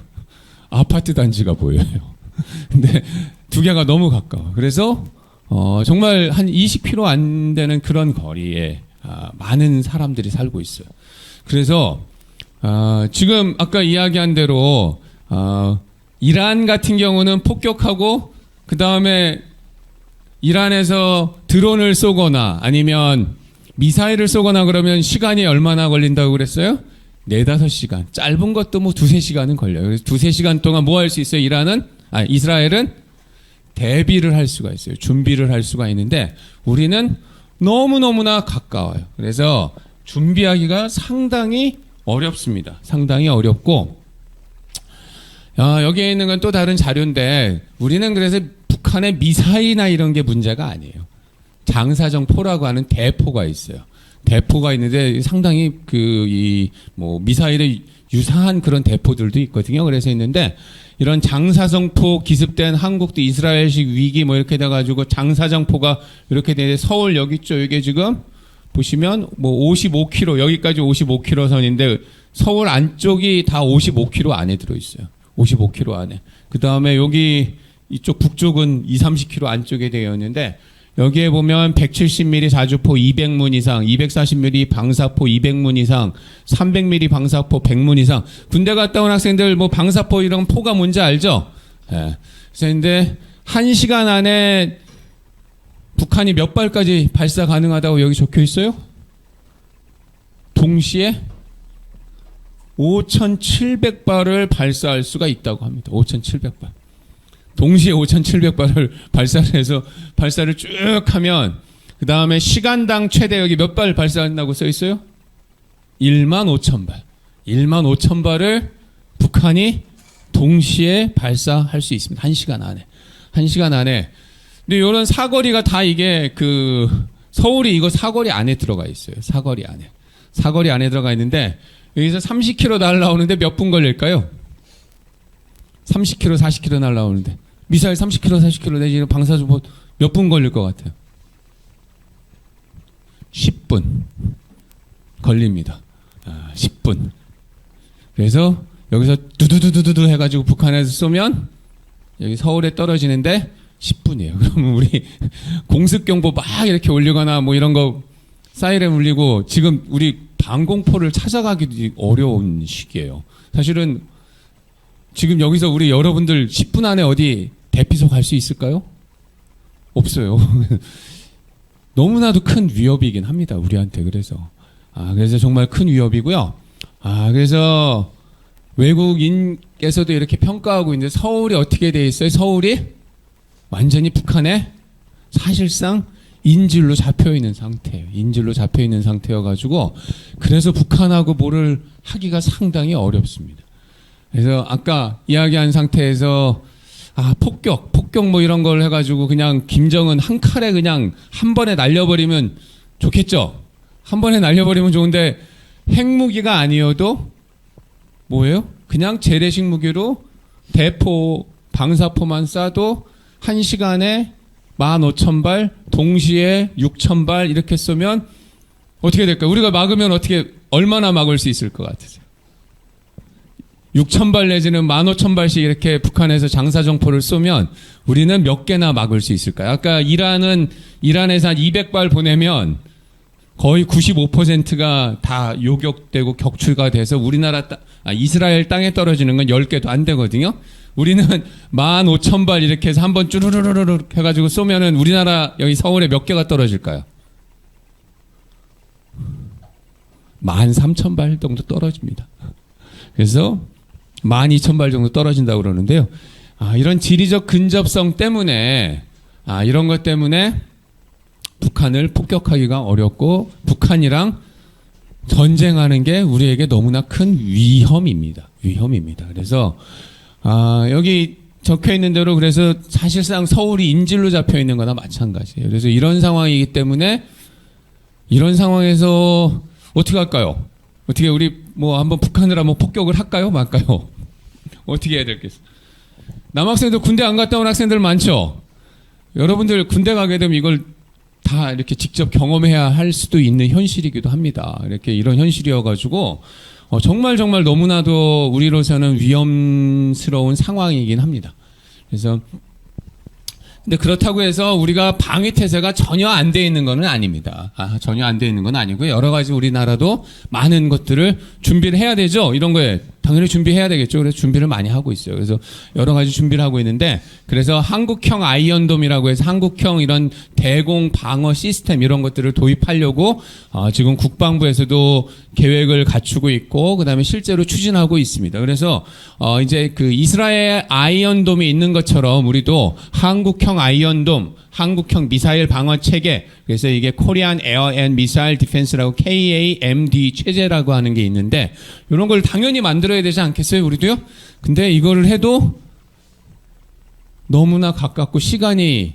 아파트 단지가 보여요. 근데 두 개가 너무 가까워. 그래서 정말 한 20km 안 되는 그런 거리에 많은 사람들이 살고 있어요. 그래서 지금 아까 이야기한 대로 이란 같은 경우는 폭격하고 그 다음에 이란에서 드론을 쏘거나 아니면 미사일을 쏘거나 그러면 시간이 얼마나 걸린다고 그랬어요? 4-5시간. 짧은 것도 뭐 2-3시간은 걸려요. 그래서 2-3시간 동안 뭐 할 수 있어요? 이스라엘은 대비를 할 수가 있어요. 준비를 할 수가 있는데 우리는 너무너무나 가까워요. 그래서 준비하기가 상당히 어렵습니다. 상당히 어렵고 여기에 있는 건 또 다른 자료인데 우리는 그래서 북한의 미사일이나 이런 게 문제가 아니에요. 장사정포라고 하는 대포가 있어요. 대포가 있는데 상당히 미사일에 유사한 그런 대포들도 있거든요. 그래서 있는데 이런 장사정포 기습된 한국도 이스라엘식 위기 뭐 이렇게 돼가지고 장사정포가 이렇게 되는데 서울 여기 있죠. 이게 지금 보시면 뭐 55km 여기까지 55km 선인데 서울 안쪽이 다 55km 안에 들어있어요. 55km 안에. 그 다음에 여기 이쪽 북쪽은 20-30km 안쪽에 되어 있는데 여기에 보면 170mm 자주포 200문 이상, 240mm 방사포 200문 이상, 300mm 방사포 100문 이상. 군대 갔다 온 학생들 뭐 방사포 이런 포가 뭔지 알죠? 예. 그래서 근데 1시간 안에 북한이 몇 발까지 발사 가능하다고 여기 적혀 있어요? 동시에 5,700발을 발사할 수가 있다고 합니다. 5,700발. 동시에 5,700발을 발사를 해서 발사를 쭉 하면 그 다음에 시간당 최대 여기 몇 발 발사한다고 써 있어요? 15,000발. 15,000발을 북한이 동시에 발사할 수 있습니다. 1시간 안에. 1시간 안에. 근데 이런 사거리가 다 이게 서울이 이거 사거리 안에 들어가 있어요. 사거리 안에. 사거리 안에 들어가 있는데 여기서 30km 날아오는데 몇 분 걸릴까요? 30km, 40km 날라오는데 미사일 30km, 40km 내지는 방사주 몇 분 걸릴 것 같아요? 10분 걸립니다. 10분. 그래서 여기서 두두두두두 해가지고 북한에서 쏘면 여기 서울에 떨어지는데 10분이에요. 그러면 우리 공습경보 막 이렇게 올리거나 뭐 이런 거 사이렌 울리고 지금 우리 방공포를 찾아가기도 어려운 시기예요. 사실은 지금 여기서 우리 여러분들 10분 안에 어디 대피소 갈 수 있을까요? 없어요. 너무나도 큰 위협이긴 합니다. 우리한테. 그래서 그래서 정말 큰 위협이고요. 그래서 외국인께서도 이렇게 평가하고 있는데 서울이 어떻게 돼 있어요? 서울이 완전히 북한에 사실상 인질로 잡혀 있는 상태예요. 인질로 잡혀 있는 상태여가지고 그래서 북한하고 뭐를 하기가 상당히 어렵습니다. 그래서 아까 이야기한 상태에서 폭격 뭐 이런 걸 해가지고 그냥 김정은 한 칼에 그냥 한 번에 날려버리면 좋겠죠. 한 번에 날려버리면 좋은데 핵무기가 아니어도 뭐예요? 그냥 재래식 무기로 대포 방사포만 쏴도 1시간에 15,000발 동시에 6,000발 이렇게 쏘면 어떻게 될까요? 우리가 막으면 얼마나 막을 수 있을 것 같으세요? 6,000발 내지는 15,000발씩 이렇게 북한에서 장사정포를 쏘면 우리는 몇 개나 막을 수 있을까요? 아까 이란에서 한 200발 보내면 거의 95%가 다 요격되고 격추가 돼서 이스라엘 땅에 떨어지는 건 10개도 안 되거든요. 우리는 15,000발 이렇게 해서 한번 쭈르르르르 해가지고 쏘면은 우리나라 여기 서울에 몇 개가 떨어질까요? 13,000발 정도 떨어집니다. 그래서 12,000발 정도 떨어진다고 그러는데요. 이런 지리적 근접성 때문에 이런 것 때문에 북한을 폭격하기가 어렵고 북한이랑 전쟁하는 게 우리에게 너무나 큰 위험입니다. 그래서 여기 적혀 있는 대로 그래서 사실상 서울이 인질로 잡혀 있는 거나 마찬가지예요. 그래서 이런 상황이기 때문에 이런 상황에서 어떻게 할까요? 어떻게 우리 한번 북한을 한번 폭격을 할까요? 말까요? 어떻게 해야 될겠어요? 남학생들 군대 안 갔다 온 학생들 많죠? 여러분들 군대 가게 되면 이걸 다 이렇게 직접 경험해야 할 수도 있는 현실이기도 합니다. 이렇게 이런 현실이어가지고 정말 너무나도 우리로서는 위험스러운 상황이긴 합니다. 그래서 근데 그렇다고 해서 우리가 방위태세가 전혀 안 돼 있는 건 아닙니다. 전혀 안 돼 있는 건 아니고요. 여러 가지 우리나라도 많은 것들을 준비를 해야 되죠. 이런 거에 당연히 준비해야 되겠죠. 그래서 준비를 많이 하고 있어요. 그래서 여러 가지 준비를 하고 있는데 그래서 한국형 아이언돔이라고 해서 한국형 이런 대공 방어 시스템 이런 것들을 도입하려고 지금 국방부에서도 계획을 갖추고 있고 그다음에 실제로 추진하고 있습니다. 그래서 이제 그 이스라엘 아이언돔이 있는 것처럼 우리도 한국형 아이언돔, 한국형 미사일 방어 체계, 그래서 이게 코리안 에어 앤 미사일 디펜스라고 KAMD 체제라고 하는 게 있는데 이런 걸 당연히 만들어야 되지 않겠어요, 우리도요? 근데 이거를 해도 너무나 가깝고 시간이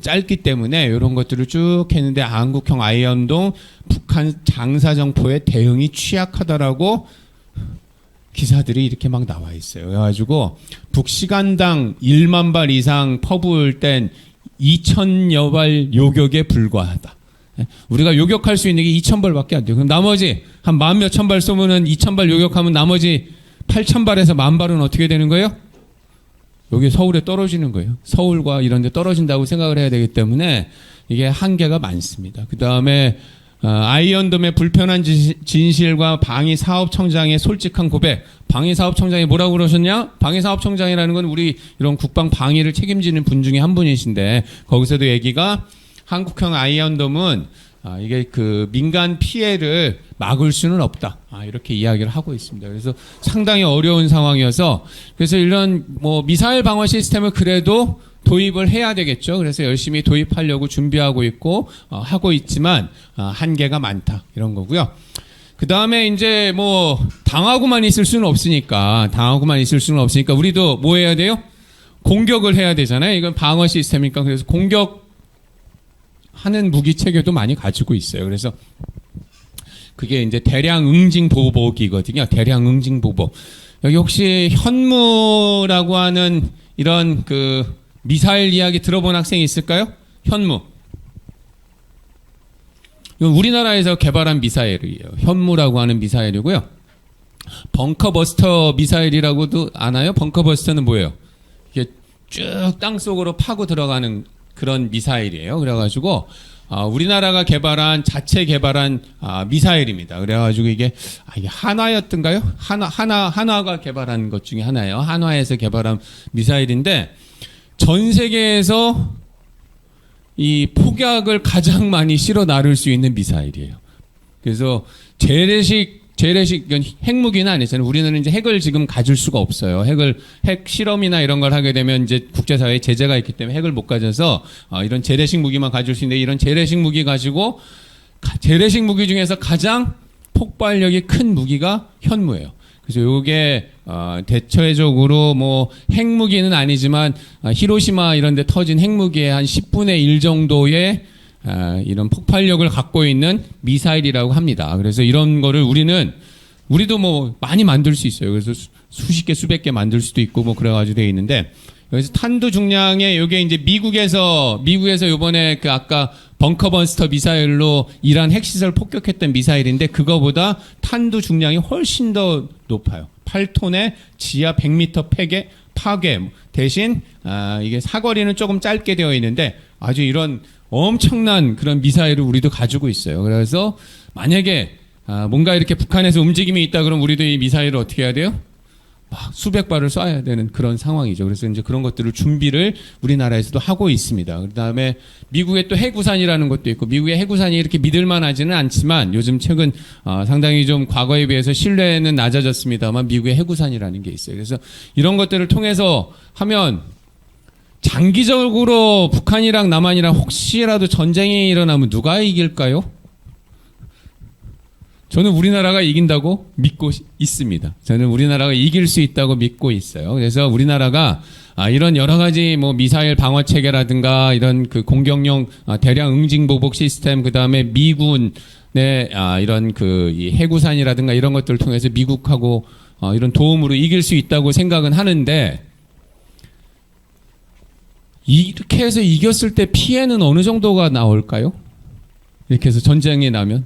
짧기 때문에 이런 것들을 쭉 했는데 한국형 아이언돔 북한 장사정포에 대응이 취약하다라고 기사들이 이렇게 막 나와 있어요. 그래가지고 북시간당 1만 발 이상 퍼부을 땐 2,000여 발 요격에 불과하다. 우리가 요격할 수 있는 게 2,000발밖에 안 돼요. 그럼 나머지 한 10,000몇 발 쏘면은 2,000발 요격하면 나머지 8,000발에서 10,000발은 어떻게 되는 거예요? 여기 서울에 떨어지는 거예요. 서울과 이런 데 떨어진다고 생각을 해야 되기 때문에 이게 한계가 많습니다. 그 다음에 아이언돔의 불편한 진실과 방위사업청장의 솔직한 고백. 방위사업청장이 뭐라고 그러셨냐? 방위사업청장이라는 건 우리 이런 국방 방위를 책임지는 분 중에 한 분이신데 거기서도 얘기가 한국형 아이언돔은 이게 그 민간 피해를 막을 수는 없다. 이렇게 이야기를 하고 있습니다. 그래서 상당히 어려운 상황이어서 그래서 이런 미사일 방어 시스템을 그래도 도입을 해야 되겠죠. 그래서 열심히 도입하려고 준비하고 있고 하고 있지만 한계가 많다 이런 거고요. 그 다음에 이제 당하고만 있을 수는 없으니까 우리도 뭐 해야 돼요? 공격을 해야 되잖아요. 이건 방어 시스템이니까 그래서 공격하는 무기 체계도 많이 가지고 있어요. 그래서 그게 이제 대량 응징 보복이거든요. 대량 응징 보복. 여기 혹시 현무라고 하는 이런 그 미사일 이야기 들어본 학생이 있을까요? 현무. 이건 우리나라에서 개발한 미사일이에요. 현무라고 하는 미사일이고요. 벙커버스터 미사일이라고도 아나요? 벙커버스터는 뭐예요? 이게 쭉 땅속으로 파고 들어가는 그런 미사일이에요. 그래가지고 우리나라가 자체 개발한 미사일입니다. 그래가지고 이게 한화였던가요? 한화가 개발한 것 중에 하나예요. 한화에서 개발한 미사일인데 전 세계에서 이 폭약을 가장 많이 실어 나를 수 있는 미사일이에요. 그래서 재래식 핵무기는 아니잖아요. 우리는 이제 핵을 지금 가질 수가 없어요. 핵 실험이나 이런 걸 하게 되면 이제 국제사회에 제재가 있기 때문에 핵을 못 가져서 이런 재래식 무기만 가질 수 있는데 이런 재래식 무기 가지고 재래식 무기 중에서 가장 폭발력이 큰 무기가 현무예요. 그래서 요게 대체적으로 뭐 핵무기는 아니지만 히로시마 이런 데 터진 핵무기의 한 10분의 1 정도의 이런 폭발력을 갖고 있는 미사일이라고 합니다. 그래서 이런 거를 우리도 뭐 많이 만들 수 있어요. 그래서 수십 개, 수백 개 만들 수도 있고 뭐 그래가지고 되어 있는데 여기서 탄두 중량에 요게 이제 미국에서 요번에 그 아까 벙커버스터 미사일로 이란 핵시설 폭격했던 미사일인데 그거보다 탄두 중량이 훨씬 더 높아요. 8톤에 지하 100m 파괴 대신 이게 사거리는 조금 짧게 되어 있는데 아주 이런 엄청난 그런 미사일을 우리도 가지고 있어요. 그래서 만약에 뭔가 이렇게 북한에서 움직임이 있다 그러면 우리도 이 미사일을 어떻게 해야 돼요? 막 수백 발을 쏴야 되는 그런 상황이죠. 그래서 이제 그런 것들을 준비를 우리나라에서도 하고 있습니다. 그다음에 미국의 또 해구산이라는 것도 있고 미국의 해구산이 이렇게 믿을만하지는 않지만 요즘 최근 상당히 좀 과거에 비해서 신뢰는 낮아졌습니다만 미국의 해구산이라는 게 있어요. 그래서 이런 것들을 통해서 하면 장기적으로 북한이랑 남한이랑 혹시라도 전쟁이 일어나면 누가 이길까요? 저는 우리나라가 이긴다고 믿고 있습니다. 저는 우리나라가 이길 수 있다고 믿고 있어요. 그래서 우리나라가 이런 여러 가지 뭐 미사일 방어 체계라든가 이런 그 공격용 대량 응징 보복 시스템 그다음에 미군의 이런 그 이 해구산이라든가 이런 것들을 통해서 미국하고 이런 도움으로 이길 수 있다고 생각은 하는데 이렇게 해서 이겼을 때 피해는 어느 정도가 나올까요? 이렇게 해서 전쟁이 나면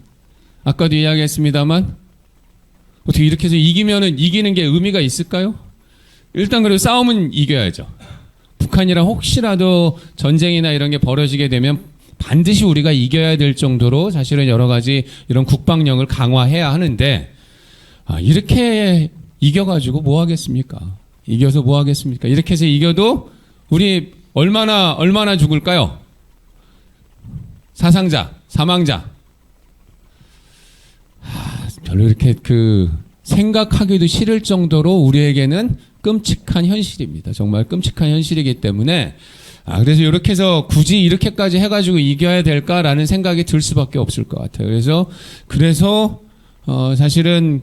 아까도 이야기했습니다만 어떻게 이렇게 해서 이기는 게 의미가 있을까요? 일단 그래도 싸움은 이겨야죠. 북한이랑 혹시라도 전쟁이나 이런 게 벌어지게 되면 반드시 우리가 이겨야 될 정도로 사실은 여러 가지 이런 국방력을 강화해야 하는데 이렇게 이겨가지고 뭐 하겠습니까? 이겨서 뭐 하겠습니까? 이렇게 해서 이겨도 우리 얼마나 죽을까요? 사망자. 별로 이렇게 생각하기도 싫을 정도로 우리에게는 끔찍한 현실입니다. 정말 끔찍한 현실이기 때문에 그래서 이렇게 해서 굳이 이렇게까지 해가지고 이겨야 될까라는 생각이 들 수밖에 없을 것 같아요. 그래서 사실은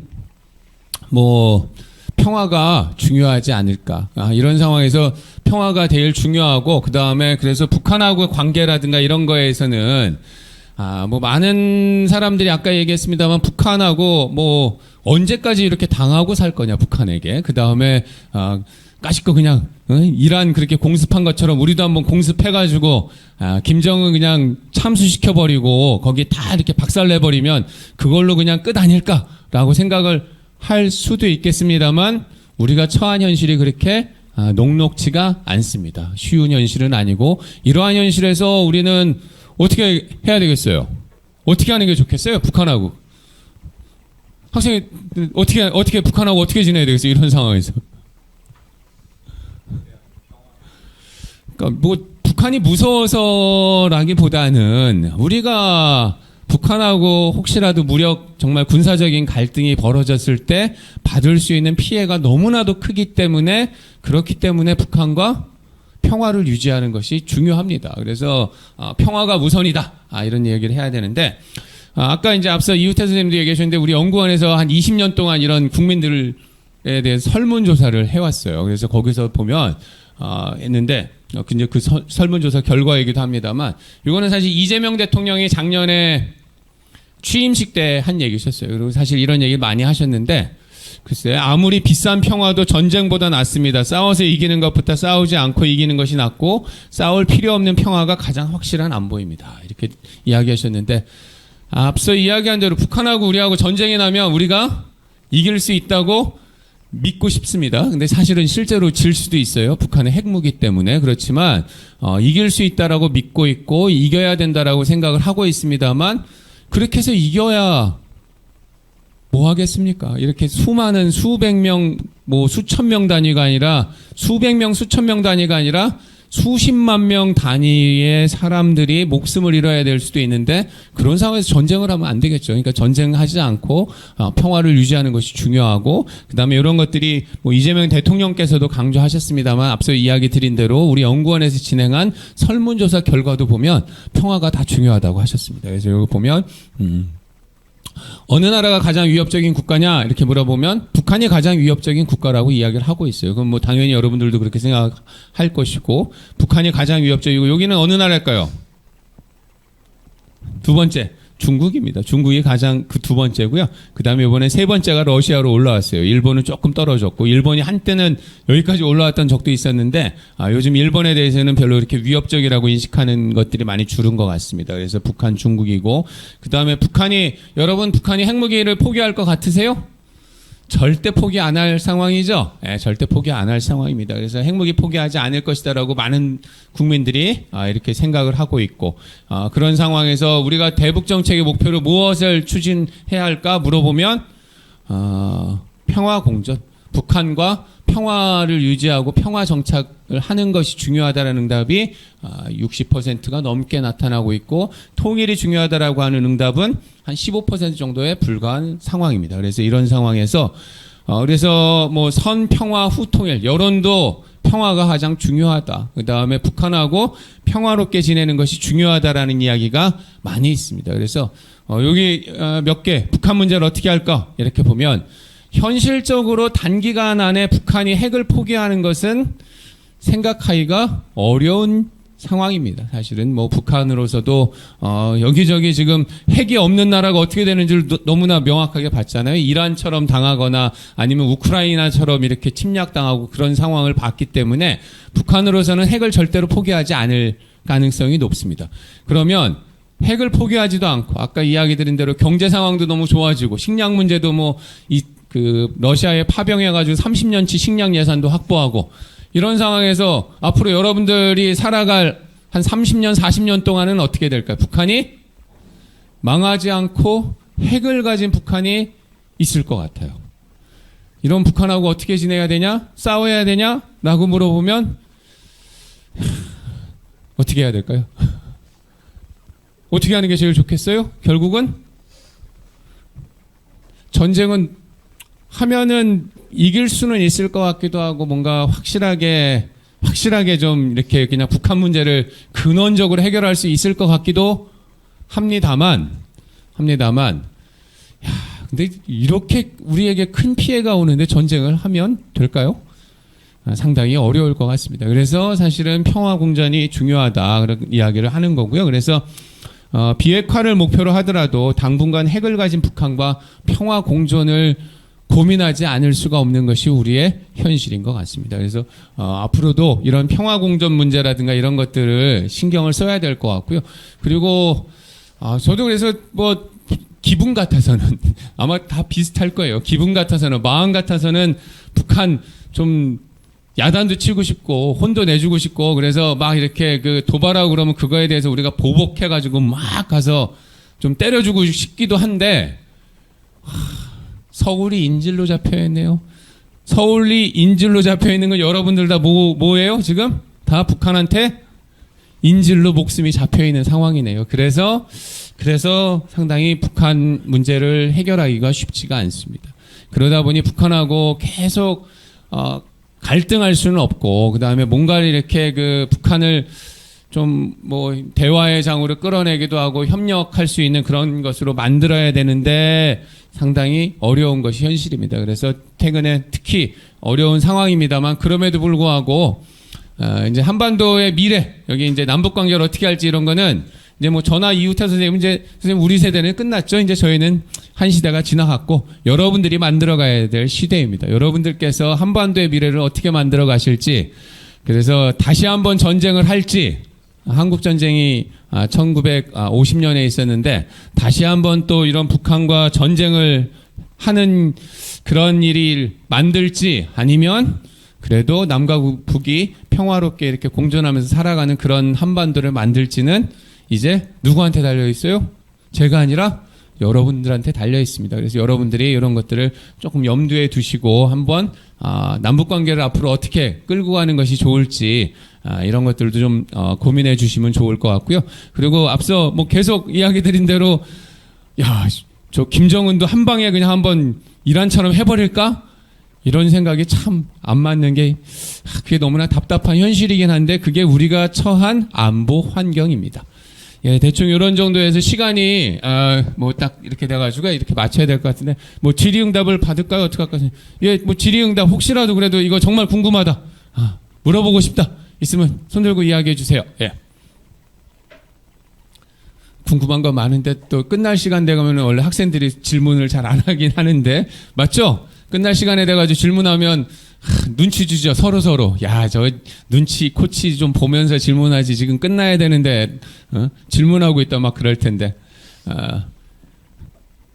뭐 평화가 중요하지 않을까. 이런 상황에서 평화가 제일 중요하고 그 다음에 그래서 북한하고의 관계라든가 이런 거에서는 뭐 많은 사람들이 아까 얘기했습니다만 북한하고 뭐 언제까지 이렇게 당하고 살 거냐 북한에게. 그 다음에 까짓거 그냥 이란 그렇게 공습한 것처럼 우리도 한번 공습해가지고 김정은 그냥 참수시켜버리고 거기 다 이렇게 박살내버리면 그걸로 그냥 끝 아닐까라고 생각을 할 수도 있겠습니다만 우리가 처한 현실이 그렇게 녹록지가 않습니다. 쉬운 현실은 아니고 이러한 현실에서 우리는 어떻게 해야 되겠어요? 어떻게 하는 게 좋겠어요? 북한하고 학생이 어떻게 북한하고 어떻게 지내야 되겠어요? 이런 상황에서 그러니까 뭐 북한이 무서워서라기보다는 우리가 북한하고 혹시라도 무력 정말 군사적인 갈등이 벌어졌을 때 받을 수 있는 피해가 너무나도 크기 때문에 그렇기 때문에 북한과 평화를 유지하는 것이 중요합니다. 그래서 평화가 우선이다. 이런 얘기를 해야 되는데 아까 이제 앞서 이우태 선생님도 얘기하셨는데 우리 연구원에서 한 20년 동안 이런 국민들에 대해서 설문조사를 해왔어요. 그래서 거기서 보면 했는데 이제 그 설문조사 결과이기도 합니다만 이거는 사실 이재명 대통령이 작년에 취임식 때 한 얘기셨어요. 그리고 사실 이런 얘기를 많이 하셨는데 글쎄, 아무리 비싼 평화도 전쟁보다 낫습니다. 싸워서 이기는 것보다 싸우지 않고 이기는 것이 낫고, 싸울 필요 없는 평화가 가장 확실한 안보입니다. 이렇게 이야기하셨는데, 앞서 이야기한 대로 북한하고 우리하고 전쟁이 나면 우리가 이길 수 있다고 믿고 싶습니다. 근데 사실은 실제로 질 수도 있어요. 북한의 핵무기 때문에. 그렇지만 이길 수 있다라고 믿고 있고 이겨야 된다라고 생각을 하고 있습니다만, 그렇게 해서 이겨야 뭐 하겠습니까? 이렇게 수많은 수백 명, 뭐 수천 명 단위가 아니라 수백 명, 수천 명 단위가 아니라 수십만 명 단위의 사람들이 목숨을 잃어야 될 수도 있는데, 그런 상황에서 전쟁을 하면 안 되겠죠. 그러니까 전쟁하지 않고 평화를 유지하는 것이 중요하고, 그다음에 이런 것들이 뭐 이재명 대통령께서도 강조하셨습니다만, 앞서 이야기 드린 대로 우리 연구원에서 진행한 설문조사 결과도 보면 평화가 다 중요하다고 하셨습니다. 그래서 이거 보면 어느 나라가 가장 위협적인 국가냐 이렇게 물어보면 북한이 가장 위협적인 국가라고 이야기를 하고 있어요. 그럼 뭐 당연히 여러분들도 그렇게 생각할 것이고, 북한이 가장 위협적이고, 여기는 어느 나라일까요? 두 번째 중국입니다. 중국이 가장 그 두 번째고요. 그 다음에 이번에 세 번째가 러시아로 올라왔어요. 일본은 조금 떨어졌고, 일본이 한때는 여기까지 올라왔던 적도 있었는데 요즘 일본에 대해서는 별로 이렇게 위협적이라고 인식하는 것들이 많이 줄은 것 같습니다. 그래서 북한, 중국이고, 그 다음에 여러분 북한이 핵무기를 포기할 것 같으세요? 절대 포기 안 할 상황이죠. 네, 절대 포기 안 할 상황입니다. 그래서 핵무기 포기하지 않을 것이다라고 많은 국민들이 이렇게 생각을 하고 있고, 그런 상황에서 우리가 대북 정책의 목표로 무엇을 추진해야 할까 물어보면 평화 공존, 북한과 평화를 유지하고 평화 정착을 하는 것이 중요하다라는 응답이 60%가 넘게 나타나고 있고, 통일이 중요하다라고 하는 응답은 한 15% 정도에 불과한 상황입니다. 그래서 이런 상황에서 그래서 뭐 선평화 후통일, 여론도 평화가 가장 중요하다. 그 다음에 북한하고 평화롭게 지내는 것이 중요하다라는 이야기가 많이 있습니다. 그래서 여기 몇 개 북한 문제를 어떻게 할까 이렇게 보면, 현실적으로 단기간 안에 북한이 핵을 포기하는 것은 생각하기가 어려운 상황입니다. 사실은 뭐 북한으로서도 여기저기 지금 핵이 없는 나라가 어떻게 되는지를 너무나 명확하게 봤잖아요. 이란처럼 당하거나 아니면 우크라이나처럼 이렇게 침략당하고 그런 상황을 봤기 때문에 북한으로서는 핵을 절대로 포기하지 않을 가능성이 높습니다. 그러면 핵을 포기하지도 않고, 아까 이야기 드린 대로 경제 상황도 너무 좋아지고, 식량 문제도 러시아에 파병해가지고 30년치 식량 예산도 확보하고, 이런 상황에서 앞으로 여러분들이 살아갈 한 30년, 40년 동안은 어떻게 될까요? 북한이 망하지 않고 핵을 가진 북한이 있을 것 같아요. 이런 북한하고 어떻게 지내야 되냐? 싸워야 되냐? 라고 물어보면 어떻게 해야 될까요? 어떻게 하는 게 제일 좋겠어요? 결국은 전쟁은 하면은 이길 수는 있을 것 같기도 하고, 뭔가 확실하게 좀 이렇게 그냥 북한 문제를 근원적으로 해결할 수 있을 것 같기도 합니다만, 근데 이렇게 우리에게 큰 피해가 오는데 전쟁을 하면 될까요? 상당히 어려울 것 같습니다. 그래서 사실은 평화 공존이 중요하다, 그런 이야기를 하는 거고요. 그래서 비핵화를 목표로 하더라도 당분간 핵을 가진 북한과 평화 공존을 고민하지 않을 수가 없는 것이 우리의 현실인 것 같습니다. 그래서 앞으로도 이런 평화 공존 문제라든가 이런 것들을 신경을 써야 될 것 같고요. 그리고 저도 그래서 뭐 기분 같아서는 아마 다 비슷할 거예요. 기분 같아서는, 마음 같아서는 북한 좀 야단도 치고 싶고 혼도 내주고 싶고, 그래서 막 이렇게 도발하고 그러면 그거에 대해서 우리가 보복해가지고 막 가서 좀 때려주고 싶기도 한데, 서울이 인질로 잡혀있네요. 서울이 인질로 잡혀있는 건 여러분들 다 뭐예요? 지금? 다 북한한테 인질로 목숨이 잡혀있는 상황이네요. 그래서 상당히 북한 문제를 해결하기가 쉽지가 않습니다. 그러다 보니 북한하고 계속 갈등할 수는 없고, 그 다음에 뭔가를 이렇게 북한을 좀 뭐 대화의 장으로 끌어내기도 하고 협력할 수 있는 그런 것으로 만들어야 되는데 상당히 어려운 것이 현실입니다. 그래서 최근에 특히 어려운 상황입니다만, 그럼에도 불구하고 이제 한반도의 미래, 여기 이제 남북 관계를 어떻게 할지 이런 거는 이제 뭐 저나 이우태 선생님 이제 선생님 우리 세대는 끝났죠. 이제 저희는 한 시대가 지나갔고 여러분들이 만들어 가야 될 시대입니다. 여러분들께서 한반도의 미래를 어떻게 만들어 가실지, 그래서 다시 한번 전쟁을 할지, 한국 전쟁이 1950년에 있었는데 다시 한번 또 이런 북한과 전쟁을 하는 그런 일을 만들지, 아니면 그래도 남과 북이 평화롭게 이렇게 공존하면서 살아가는 그런 한반도를 만들지는 이제 누구한테 달려 있어요? 제가 아니라 여러분들한테 달려 있습니다. 그래서 여러분들이 이런 것들을 조금 염두에 두시고 한번 남북 관계를 앞으로 어떻게 끌고 가는 것이 좋을지 이런 것들도 좀 고민해 주시면 좋을 것 같고요. 그리고 앞서 뭐 계속 이야기 드린 대로 저 김정은도 한 방에 그냥 한번 이란처럼 해버릴까? 이런 생각이 참 안 맞는 게 그게 너무나 답답한 현실이긴 한데 그게 우리가 처한 안보 환경입니다. 예, 대충 이런 정도에서 시간이 뭐 딱 이렇게 돼가지고 이렇게 맞춰야 될 것 같은데 뭐 질의응답을 받을까요? 어떻게 할까요? 예, 뭐 질의응답 혹시라도 그래도 이거 정말 궁금하다, 물어보고 싶다 있으면 손 들고 이야기해 주세요. 예. 궁금한 거 많은데 또 끝날 시간 돼가면 원래 학생들이 질문을 잘 안 하긴 하는데 맞죠? 끝날 시간에 돼가지고 질문하면 눈치 주죠. 서로. 야, 저 눈치 코치 좀 보면서 질문하지. 지금 끝나야 되는데 질문하고 있다 막 그럴 텐데.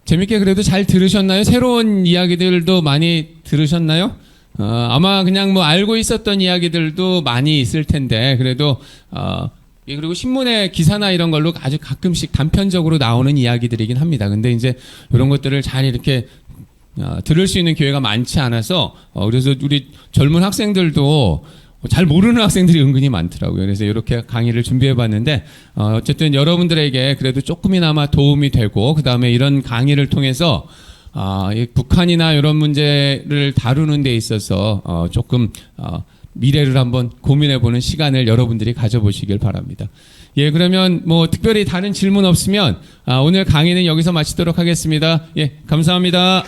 재밌게 그래도 잘 들으셨나요? 새로운 이야기들도 많이 들으셨나요? 아마 그냥 뭐 알고 있었던 이야기들도 많이 있을 텐데 그래도 그리고 신문의 기사나 이런 걸로 아주 가끔씩 단편적으로 나오는 이야기들이긴 합니다. 근데 이제 이런 것들을 잘 이렇게 들을 수 있는 기회가 많지 않아서 그래서 우리 젊은 학생들도 잘 모르는 학생들이 은근히 많더라고요. 그래서 이렇게 강의를 준비해봤는데 어쨌든 여러분들에게 그래도 조금이나마 도움이 되고 그 다음에 이런 강의를 통해서 북한이나 이런 문제를 다루는 데 있어서 조금 미래를 한번 고민해보는 시간을 여러분들이 가져보시길 바랍니다. 예, 그러면 뭐 특별히 다른 질문 없으면 오늘 강의는 여기서 마치도록 하겠습니다. 예, 감사합니다.